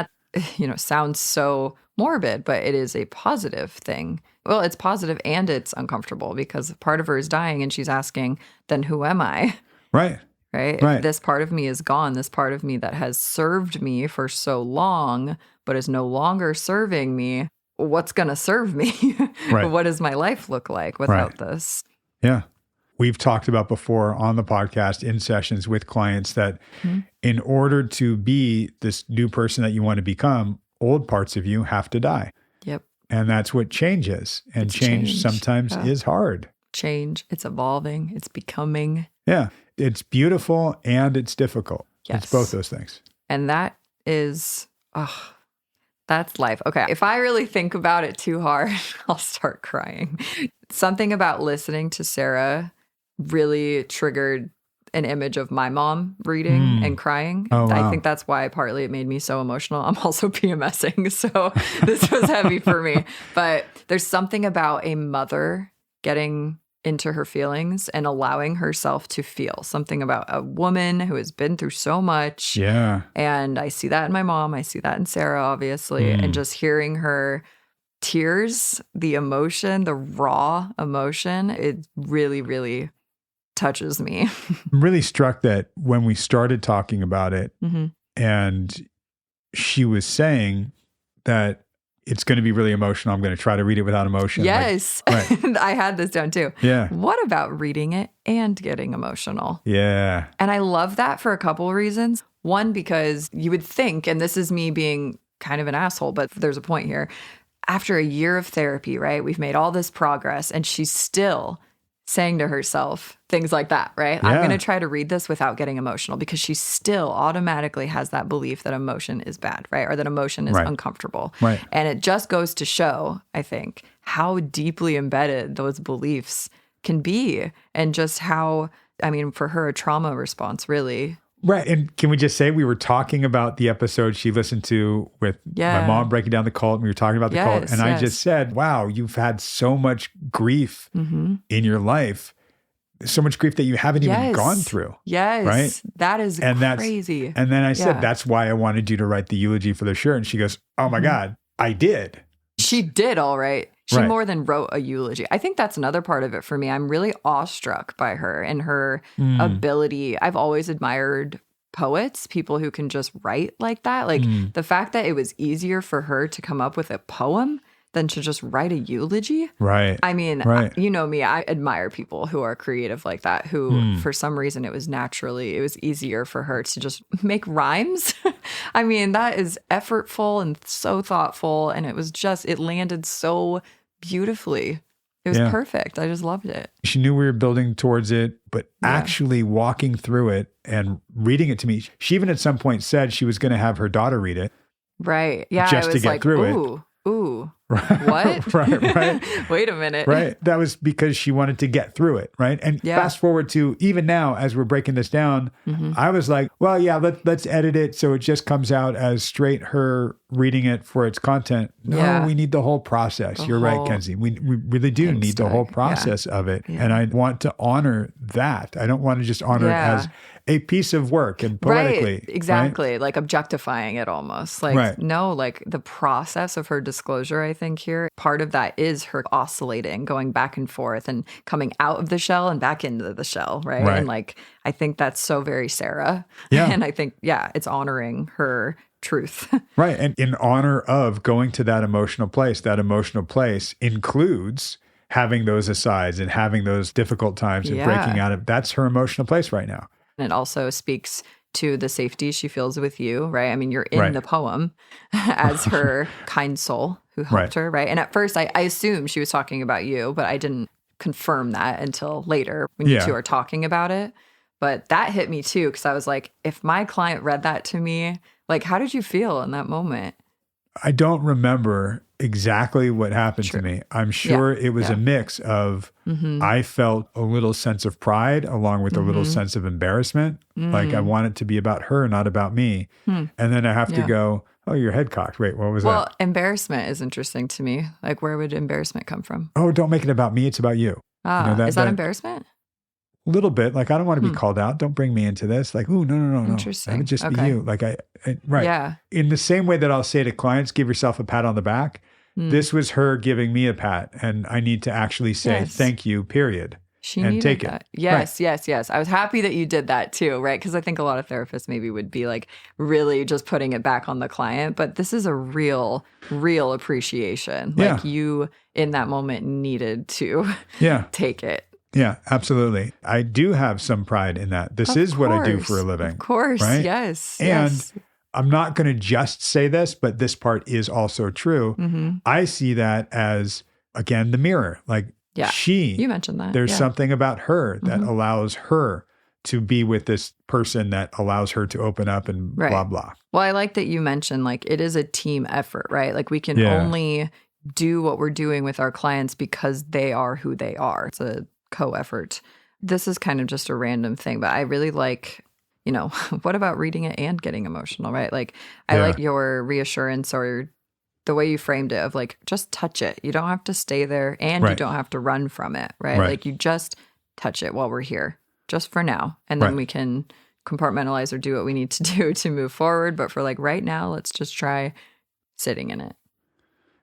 sounds so morbid, but it is a positive thing. Well, it's positive and it's uncomfortable because part of her is dying and she's asking, then who am I? Right. Right? If this part of me is gone, this part of me that has served me for so long, but is no longer serving me, what's going to serve me? Right. What does my life look like without this? Yeah. We've talked about before on the podcast in sessions with clients that in order to be this new person that you want to become, old parts of you have to die. Yep. And that's what change is. And change sometimes is hard. Change. It's evolving. It's becoming. Yeah. It's beautiful and it's difficult. Yes. It's both those things. And that is, that's life. Okay. If I really think about it too hard, I'll start crying. Something about listening to Sarah really triggered an image of my mom reading and crying. Oh, wow. I think that's why partly it made me so emotional. I'm also PMSing, so this was heavy for me. But there's something about a mother getting into her feelings and allowing herself to feel, something about a woman who has been through so much. Yeah. And I see that in my mom. I see that in Sarah, obviously. And just hearing her tears, the emotion, the raw emotion, it really, really touches me. I'm really struck that when we started talking about it and she was saying that it's going to be really emotional. I'm going to try to read it without emotion. Yes. I had this down too. Yeah. What about reading it and getting emotional? Yeah. And I love that for a couple of reasons. One, because you would think, and this is me being kind of an asshole, but there's a point here. After a year of therapy, right? We've made all this progress and she's still saying to herself things like that, right? Yeah. I'm going to try to read this without getting emotional because she still automatically has that belief that emotion is bad, right? Or that emotion is uncomfortable. Right. And it just goes to show, I think, how deeply embedded those beliefs can be and just how, I mean, for her, a trauma response really. Right. And can we just say we were talking about the episode she listened to with my mom breaking down the cult, and we were talking about the cult. And I just said, wow, you've had so much grief in your life, so much grief that you haven't even gone through. Yes. Right. That is crazy. And then I said, that's why I wanted you to write the eulogy for the shirt. And she goes, oh my God, I did. She did. All right. She more than wrote a eulogy. I think that's another part of it for me. I'm really awestruck by her and her ability. I've always admired poets, people who can just write like that. Like the fact that it was easier for her to come up with a poem than to just write a eulogy. Right. I mean, you know me, I admire people who are creative like that, who for some reason it was easier for her to just make rhymes. I mean, that is effortful and so thoughtful. And it landed so beautifully. It was perfect. I just loved it. She knew we were building towards it, but actually walking through it and reading it to me. She even at some point said she was going to have her daughter read it. Right. Yeah. Just to get through it. Ooh. What? Right. Wait a minute. Right. That was because she wanted to get through it. Right. And fast forward to even now, as we're breaking this down, I was like, well, yeah, let's edit it so it just comes out as straight her reading it for its content. No, we need the whole process. You're right, Kenzie. We really do need the whole process of it. Yeah. And I want to honor that. I don't want to just honor it as a piece of work and poetically. Right, exactly. Right? Like objectifying it almost. Like, no, like the process of her disclosure, I think here, part of that is her oscillating, going back and forth and coming out of the shell and back into the shell, right? And like, I think that's so very Sarah. Yeah. And I think, it's honoring her truth. Right. And in honor of going to that emotional place includes having those asides and having those difficult times and breaking out of, that's her emotional place right now. It also speaks to the safety she feels with you, right? I mean, you're in the poem as her kind soul who helped her, right? And at first, I assumed she was talking about you, but I didn't confirm that until later when you two are talking about it. But that hit me too, because I was like, if my client read that to me, like, how did you feel in that moment? I don't remember exactly what happened to me. I'm sure it was a mix of, I felt a little sense of pride along with a little sense of embarrassment. Like I want it to be about her, not about me. And then I have to go, oh, your head cocked. Wait, what was that? Well, embarrassment is interesting to me. Like, where would embarrassment come from? Oh, don't make it about me. It's about you. Is that embarrassment? little bit. Like, I don't want to be called out. Don't bring me into this. Like, ooh, no. Interesting. That would just be you. Like, right. Yeah. In the same way that I'll say to clients, give yourself a pat on the back. This was her giving me a pat, and I need to actually say thank you, period. She and needed take that. it. Yes. I was happy that you did that too, right? Because I think a lot of therapists maybe would be like really just putting it back on the client, but this is a real appreciation. Like you in that moment needed to take it. Yeah, absolutely. I do have some pride in that. This is what I do for a living. Of course, right? Yes. And I'm not going to just say this, but this part is also true. I see that as, again, the mirror. Like you mentioned that. There's something about her that allows her to be with this person that allows her to open up and blah, blah. Well, I like that you mentioned like it is a team effort, right? Like we can only do what we're doing with our clients because they are who they are. It's a co-effort. This is kind of just a random thing, but I really like, what about reading it and getting emotional, right? Like I like your reassurance or the way you framed it of like, just touch it. You don't have to stay there and you don't have to run from it, right? Like you just touch it while we're here, just for now. And then we can compartmentalize or do what we need to do to move forward. But for like right now, let's just try sitting in it.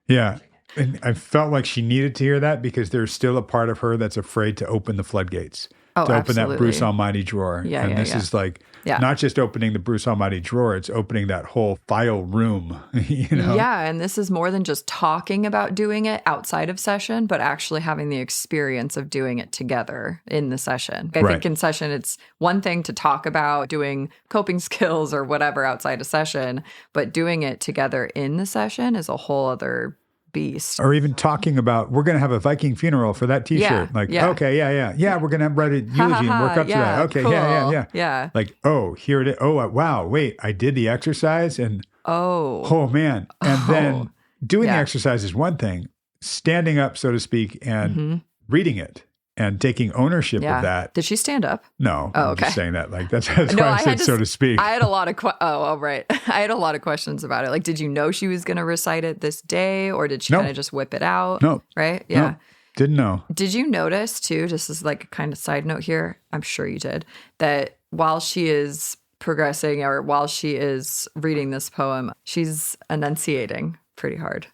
Yeah. And I felt like she needed to hear that because there's still a part of her that's afraid to open the floodgates, to open that Bruce Almighty drawer. And this is like not just opening the Bruce Almighty drawer, it's opening that whole file room, Yeah, and this is more than just talking about doing it outside of session, but actually having the experience of doing it together in the session. I think in session, it's one thing to talk about doing coping skills or whatever outside of session, but doing it together in the session is a whole other beast. Or even talking about, we're going to have a Viking funeral for that t-shirt. Okay, yeah. We're going to write a eulogy and work up to that. Okay, cool. Yeah. Like, here it is. Oh, wow. Wait, I did the exercise and oh man. And then doing the exercise is one thing. Standing up, so to speak, and reading it and taking ownership of that. Did she stand up? No. I'm just saying that. Like that's why I said so to speak. I had a lot of right. I had a lot of questions about it. Like, did you know she was going to recite it this day, or did she kind of just whip it out? No. Right? Yeah. No. Didn't know. Did you notice too? Just as like a kind of side note here, I'm sure you did, that while she is progressing or while she is reading this poem, she's enunciating pretty hard.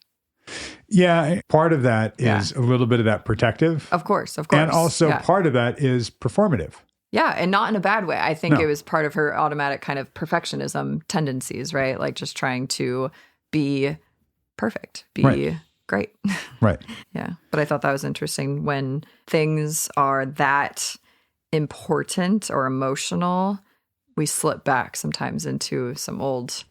Yeah, part of that is a little bit of that protective. Of course. And also part of that is performative. Yeah, and not in a bad way. I think it was part of her automatic kind of perfectionism tendencies, right? Like just trying to be perfect, be great. Right. Yeah, but I thought that was interesting when things are that important or emotional, we slip back sometimes into some old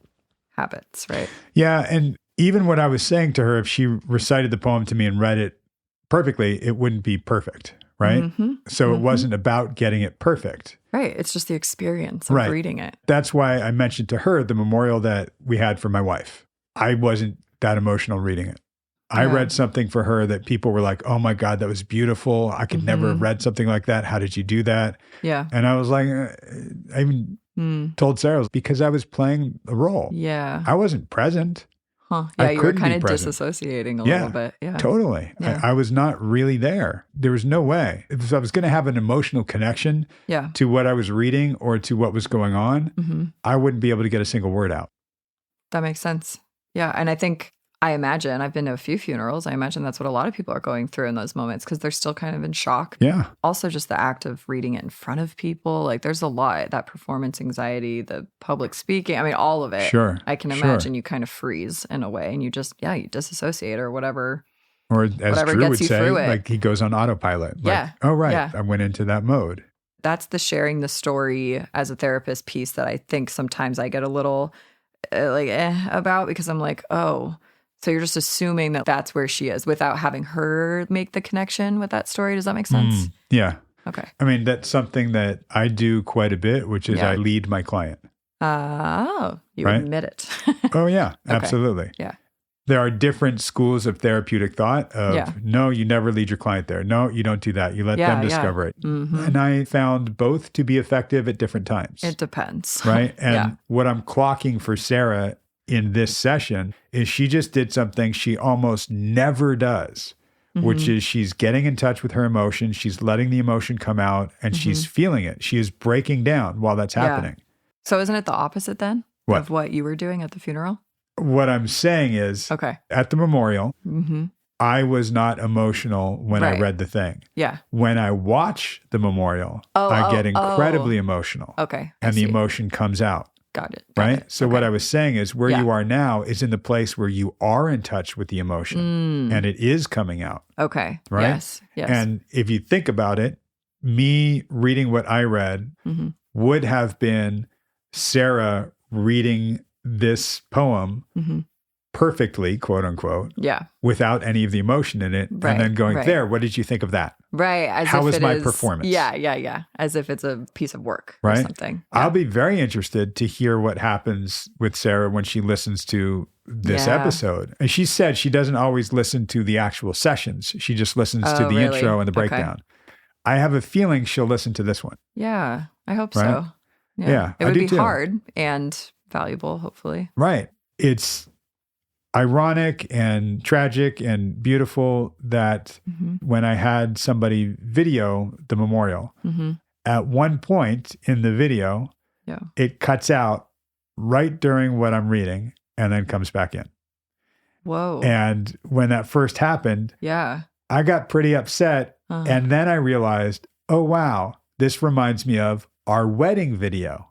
habits, right? Yeah, and even what I was saying to her, if she recited the poem to me and read it perfectly, it wouldn't be perfect, right? So it wasn't about getting it perfect. Right. It's just the experience of reading it. That's why I mentioned to her the memorial that we had for my wife. I wasn't that emotional reading it. I read something for her that people were like, oh my God, that was beautiful. I could never have read something like that. How did you do that? Yeah. And I was like, I even told Sarah, because I was playing a role. Yeah. I wasn't present. Huh. Yeah, you were kind of disassociating a little bit. Yeah, totally. Yeah. I was not really there. There was no way. If I was going to have an emotional connection to what I was reading or to what was going on, I wouldn't be able to get a single word out. That makes sense. Yeah. And I imagine, I've been to a few funerals. I imagine that's what a lot of people are going through in those moments because they're still kind of in shock. Yeah. Also, just the act of reading it in front of people. Like, there's a lot, that performance anxiety, the public speaking. I mean, all of it. Sure. I can imagine you kind of freeze in a way and you just, you disassociate or whatever. Or as Drew would say, like he goes on autopilot. Like, oh, right. Yeah. I went into that mode. That's the sharing the story as a therapist piece that I think sometimes I get a little about because I'm like, oh, so you're just assuming that that's where she is without having her make the connection with that story. Does that make sense? Yeah. Okay. I mean, that's something that I do quite a bit, which is I lead my client. Oh, you admit it. Oh, yeah, absolutely. Yeah. There are different schools of therapeutic thought of, no, you never lead your client there. No, you don't do that. You let them discover it. And I found both to be effective at different times. It depends. Right? And what I'm clocking for Sarah in this session is she just did something she almost never does, which is she's getting in touch with her emotion. She's letting the emotion come out and she's feeling it. She is breaking down while that's happening. So isn't it the opposite then of what you were doing at the funeral? What I'm saying is at the memorial, I was not emotional when I read the thing. Yeah. When I watch the memorial, I get incredibly emotional. Okay. And the emotion comes out. Got it. Right? So what I was saying is where you are now is in the place where you are in touch with the emotion and it is coming out. Okay. Right? Yes. And if you think about it, me reading what I read would have been Sarah reading this poem perfectly, quote unquote, without any of the emotion in it, and then going, there, what did you think of that? Right. How was my performance? Yeah. As if it's a piece of work or something. I'll be very interested to hear what happens with Sarah when she listens to this episode. And she said she doesn't always listen to the actual sessions. She just listens to the intro and the breakdown. I have a feeling she'll listen to this one. Yeah, I hope so. Yeah, it would be hard and valuable, hopefully. Right. It's ironic and tragic and beautiful that when I had somebody video the memorial, at one point in the video, it cuts out right during what I'm reading and then comes back in. Whoa. And when that first happened, I got pretty upset. And then I realized, oh, wow, this reminds me of our wedding video.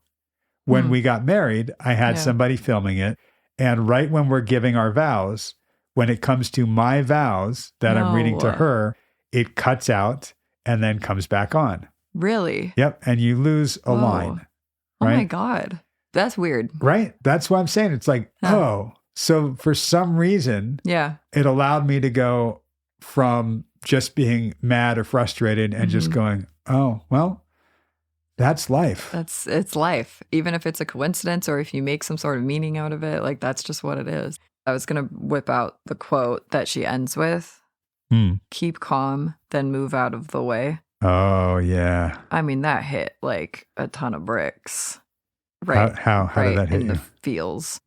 When we got married, I had somebody filming it. And right when we're giving our vows, when it comes to my vows that I'm reading to her, it cuts out and then comes back on. Really? Yep. And you lose a line. Right? Oh my God. That's weird. Right? That's what I'm saying. It's like, so for some reason, it allowed me to go from just being mad or frustrated and just going, oh, well, that's life. It's life. Even if it's a coincidence or if you make some sort of meaning out of it, like that's just what it is. I was going to whip out the quote that she ends with. Keep calm, then move out of the way. Oh, yeah. I mean, that hit like a ton of bricks. Right. How did that hit in you? the feels.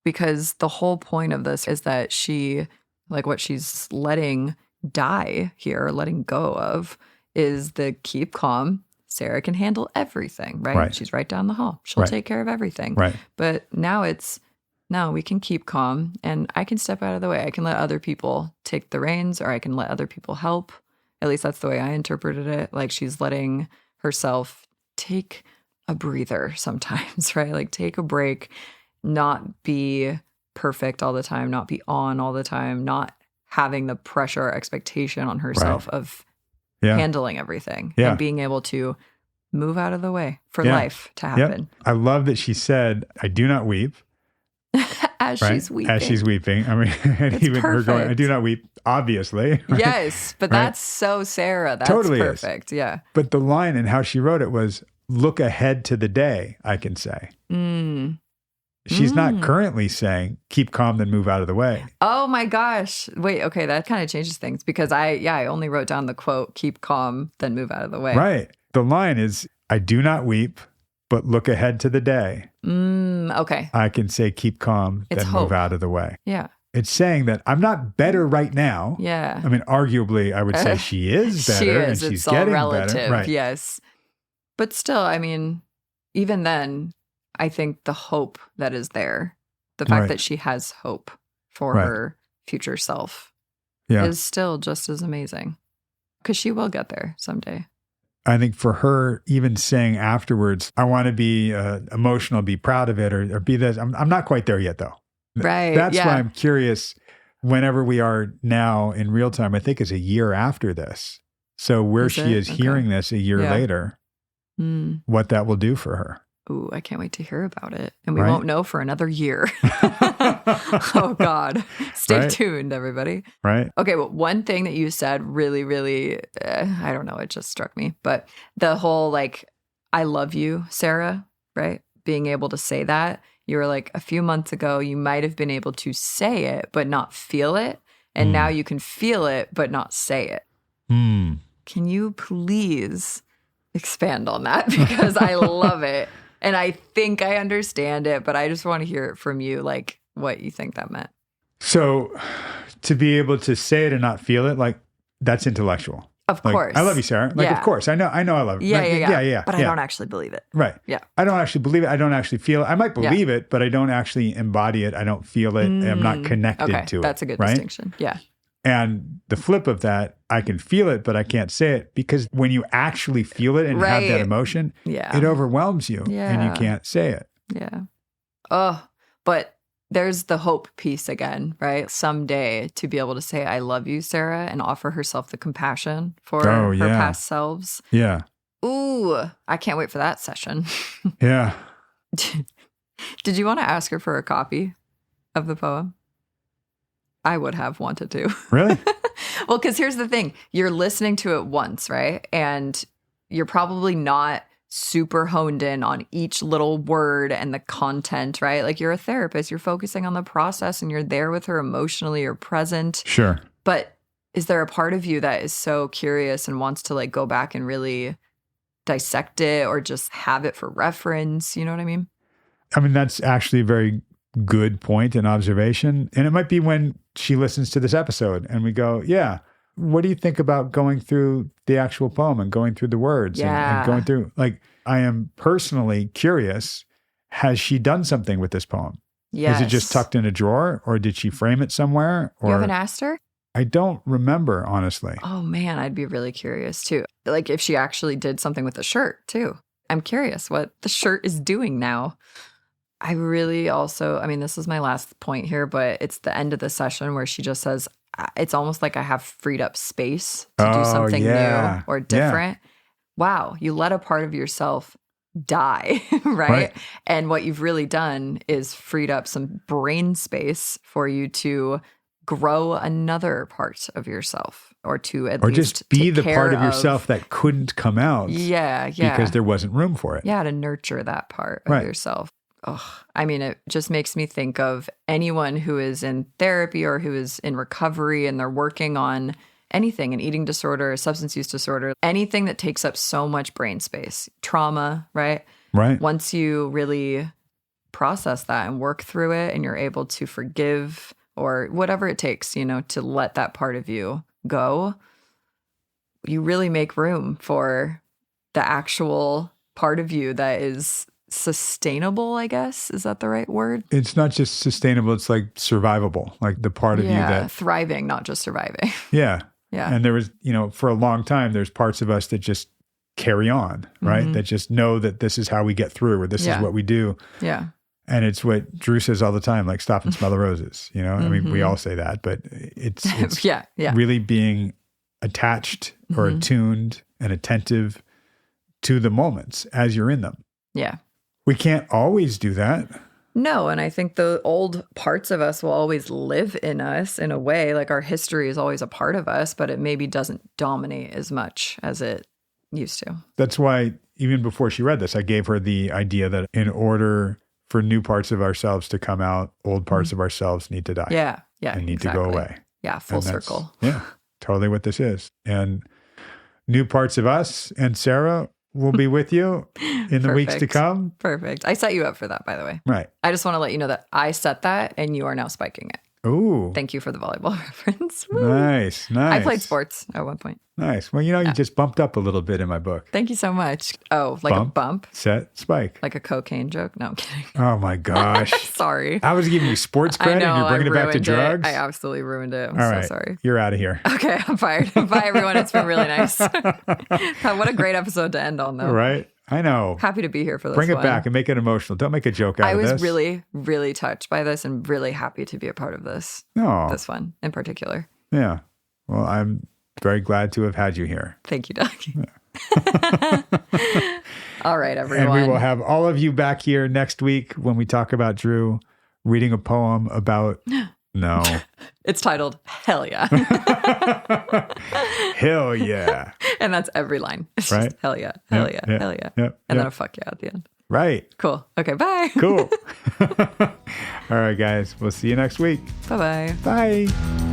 Because the whole point of this is that she, like what she's letting die here, letting go of, is the keep calm. Sarah can handle everything, right? She's right down the hall. She'll take care of everything. Right. But now we can keep calm and I can step out of the way. I can let other people take the reins or I can let other people help. At least that's the way I interpreted it. Like she's letting herself take a breather sometimes, right? Like take a break, not be perfect all the time, not be on all the time, not having the pressure or expectation on herself of handling everything and being able to move out of the way for life to happen. I love that she said, I do not weep. As she's weeping. As she's weeping. I mean, and even perfect. her going, I do not weep, obviously. Right? Yes, but that's so Sarah. That's totally perfect. Yeah. But the line and how she wrote it was, look ahead to the day, I can say. She's not currently saying, keep calm, then move out of the way. Oh my gosh. Wait, okay, that kind of changes things because I only wrote down the quote, keep calm, then move out of the way. Right. The line is, I do not weep, but look ahead to the day. Okay. I can say, keep calm, then move out of the way. Yeah. It's saying that I'm not better right now. Yeah. I mean, arguably, I would say she is better. She is. And she's it's all getting relative. better. Right. Yes. But still, I mean, even then, I think the hope that is there, the fact that she has hope for her future self is still just as amazing because she will get there someday. I think for her, even saying afterwards, I want to be emotional, be proud of it or be this. I'm not quite there yet, though. Right. That's why I'm curious whenever we are now in real time. I think it's a year after this. So where she is hearing this a year later, what that will do for her. Ooh, I can't wait to hear about it. And we won't know for another year. Oh, God. Stay tuned, everybody. Right. Okay, well, one thing that you said really, really, I don't know, it just struck me. But the whole, like, I love you, Sarah, right? Being able to say that. You were like, a few months ago, you might have been able to say it, but not feel it. And now you can feel it, but not say it. Can you please expand on that? Because I love it. And I think I understand it, but I just want to hear it from you, like what you think that meant. So to be able to say it and not feel it, like that's intellectual. Of course. I love you, Sarah. Of course. I know I love you. Yeah. But I don't actually believe it. Right. Yeah. I don't actually believe it. I don't actually feel it. I might believe it, but I don't actually embody it. I don't feel it. I'm not connected to it. That's a good distinction. Yeah. And the flip of that, I can feel it, but I can't say it, because when you actually feel it and have that emotion, it overwhelms you and you can't say it. Yeah. Oh, but there's the hope piece again, right? Someday to be able to say, I love you, Sarah, and offer herself the compassion for her past selves. Yeah. Ooh, I can't wait for that session. Yeah. Did you want to ask her for a copy of the poem? I would have wanted to. Really? Well, because here's the thing. You're listening to it once, right? And you're probably not super honed in on each little word and the content, right? Like, you're a therapist, you're focusing on the process and you're there with her emotionally, you're present. Sure. But is there a part of you that is so curious and wants to like go back and really dissect it or just have it for reference? You know what I mean? I mean, that's actually a very good point and observation. And it might be when she listens to this episode and we go, yeah, what do you think about going through the actual poem and going through the words and going through, like, I am personally curious, has she done something with this poem? Yes. Is it just tucked in a drawer, or did she frame it somewhere? Or you haven't asked her? I don't remember, honestly. Oh man, I'd be really curious too. Like if she actually did something with the shirt too. I'm curious what the shirt is doing now. I really also, I mean, this is my last point here, but it's the end of the session where she just says, it's almost like I have freed up space to do something new or different. Yeah. Wow, you let a part of yourself die, right? And what you've really done is freed up some brain space for you to grow another part of yourself, or to at least or just be the part of yourself that couldn't come out. Yeah. Because there wasn't room for it. Yeah, to nurture that part of yourself. Oh, I mean, it just makes me think of anyone who is in therapy or who is in recovery and they're working on anything, an eating disorder, a substance use disorder, anything that takes up so much brain space, trauma, right? Right. Once you really process that and work through it and you're able to forgive or whatever it takes, you know, to let that part of you go, you really make room for the actual part of you that is sustainable, I guess. Is that the right word? It's not just sustainable, it's like survivable, like the part of you that... thriving, not just surviving. Yeah. Yeah. And there was, you know, for a long time, there's parts of us that just carry on, right? That just know that this is how we get through, or this is what we do. Yeah. And it's what Drew says all the time, like stop and smell the roses, you know? I mean, we all say that, but it's really being attached or attuned and attentive to the moments as you're in them. Yeah. We can't always do that. No, and I think the old parts of us will always live in us in a way, like our history is always a part of us, but it maybe doesn't dominate as much as it used to. That's why even before she read this, I gave her the idea that in order for new parts of ourselves to come out, old parts of ourselves need to die. Yeah. And need to go away. Yeah, full circle. Yeah, totally what this is. And new parts of us and Sarah will be with you in the weeks to come. Perfect. I set you up for that, by the way. Right. I just want to let you know that I set that and you are now spiking it. Ooh. Thank you for the volleyball reference. Nice. I played sports at one point. Nice. Well, you know, you just bumped up a little bit in my book. Thank you so much. Oh, like a bump? Set, spike. Like a cocaine joke? No, I'm kidding. Oh my gosh. Sorry. I was giving you sports credit and you're bringing it back to drugs? I absolutely ruined it. I'm so sorry. You're out of here. Okay, I'm fired. Bye, everyone. It's been really nice. What a great episode to end on, though. Right? I know. Happy to be here for this Bring it back and make it emotional. Don't make a joke out of this. I was really, really touched by this and really happy to be a part of this. Oh. This one in particular. Yeah. Well, I'm very glad to have had you here. Thank you, Doug. Yeah. All right, everyone. And we will have all of you back here next week when we talk about Drew reading a poem about... No. It's titled Hell Yeah. Hell yeah. And that's every line. It's just hell yeah, hell yeah, hell yeah. And then a fuck yeah at the end. Right. Cool. Okay, bye. Cool. All right, guys. We'll see you next week. Bye-bye. Bye.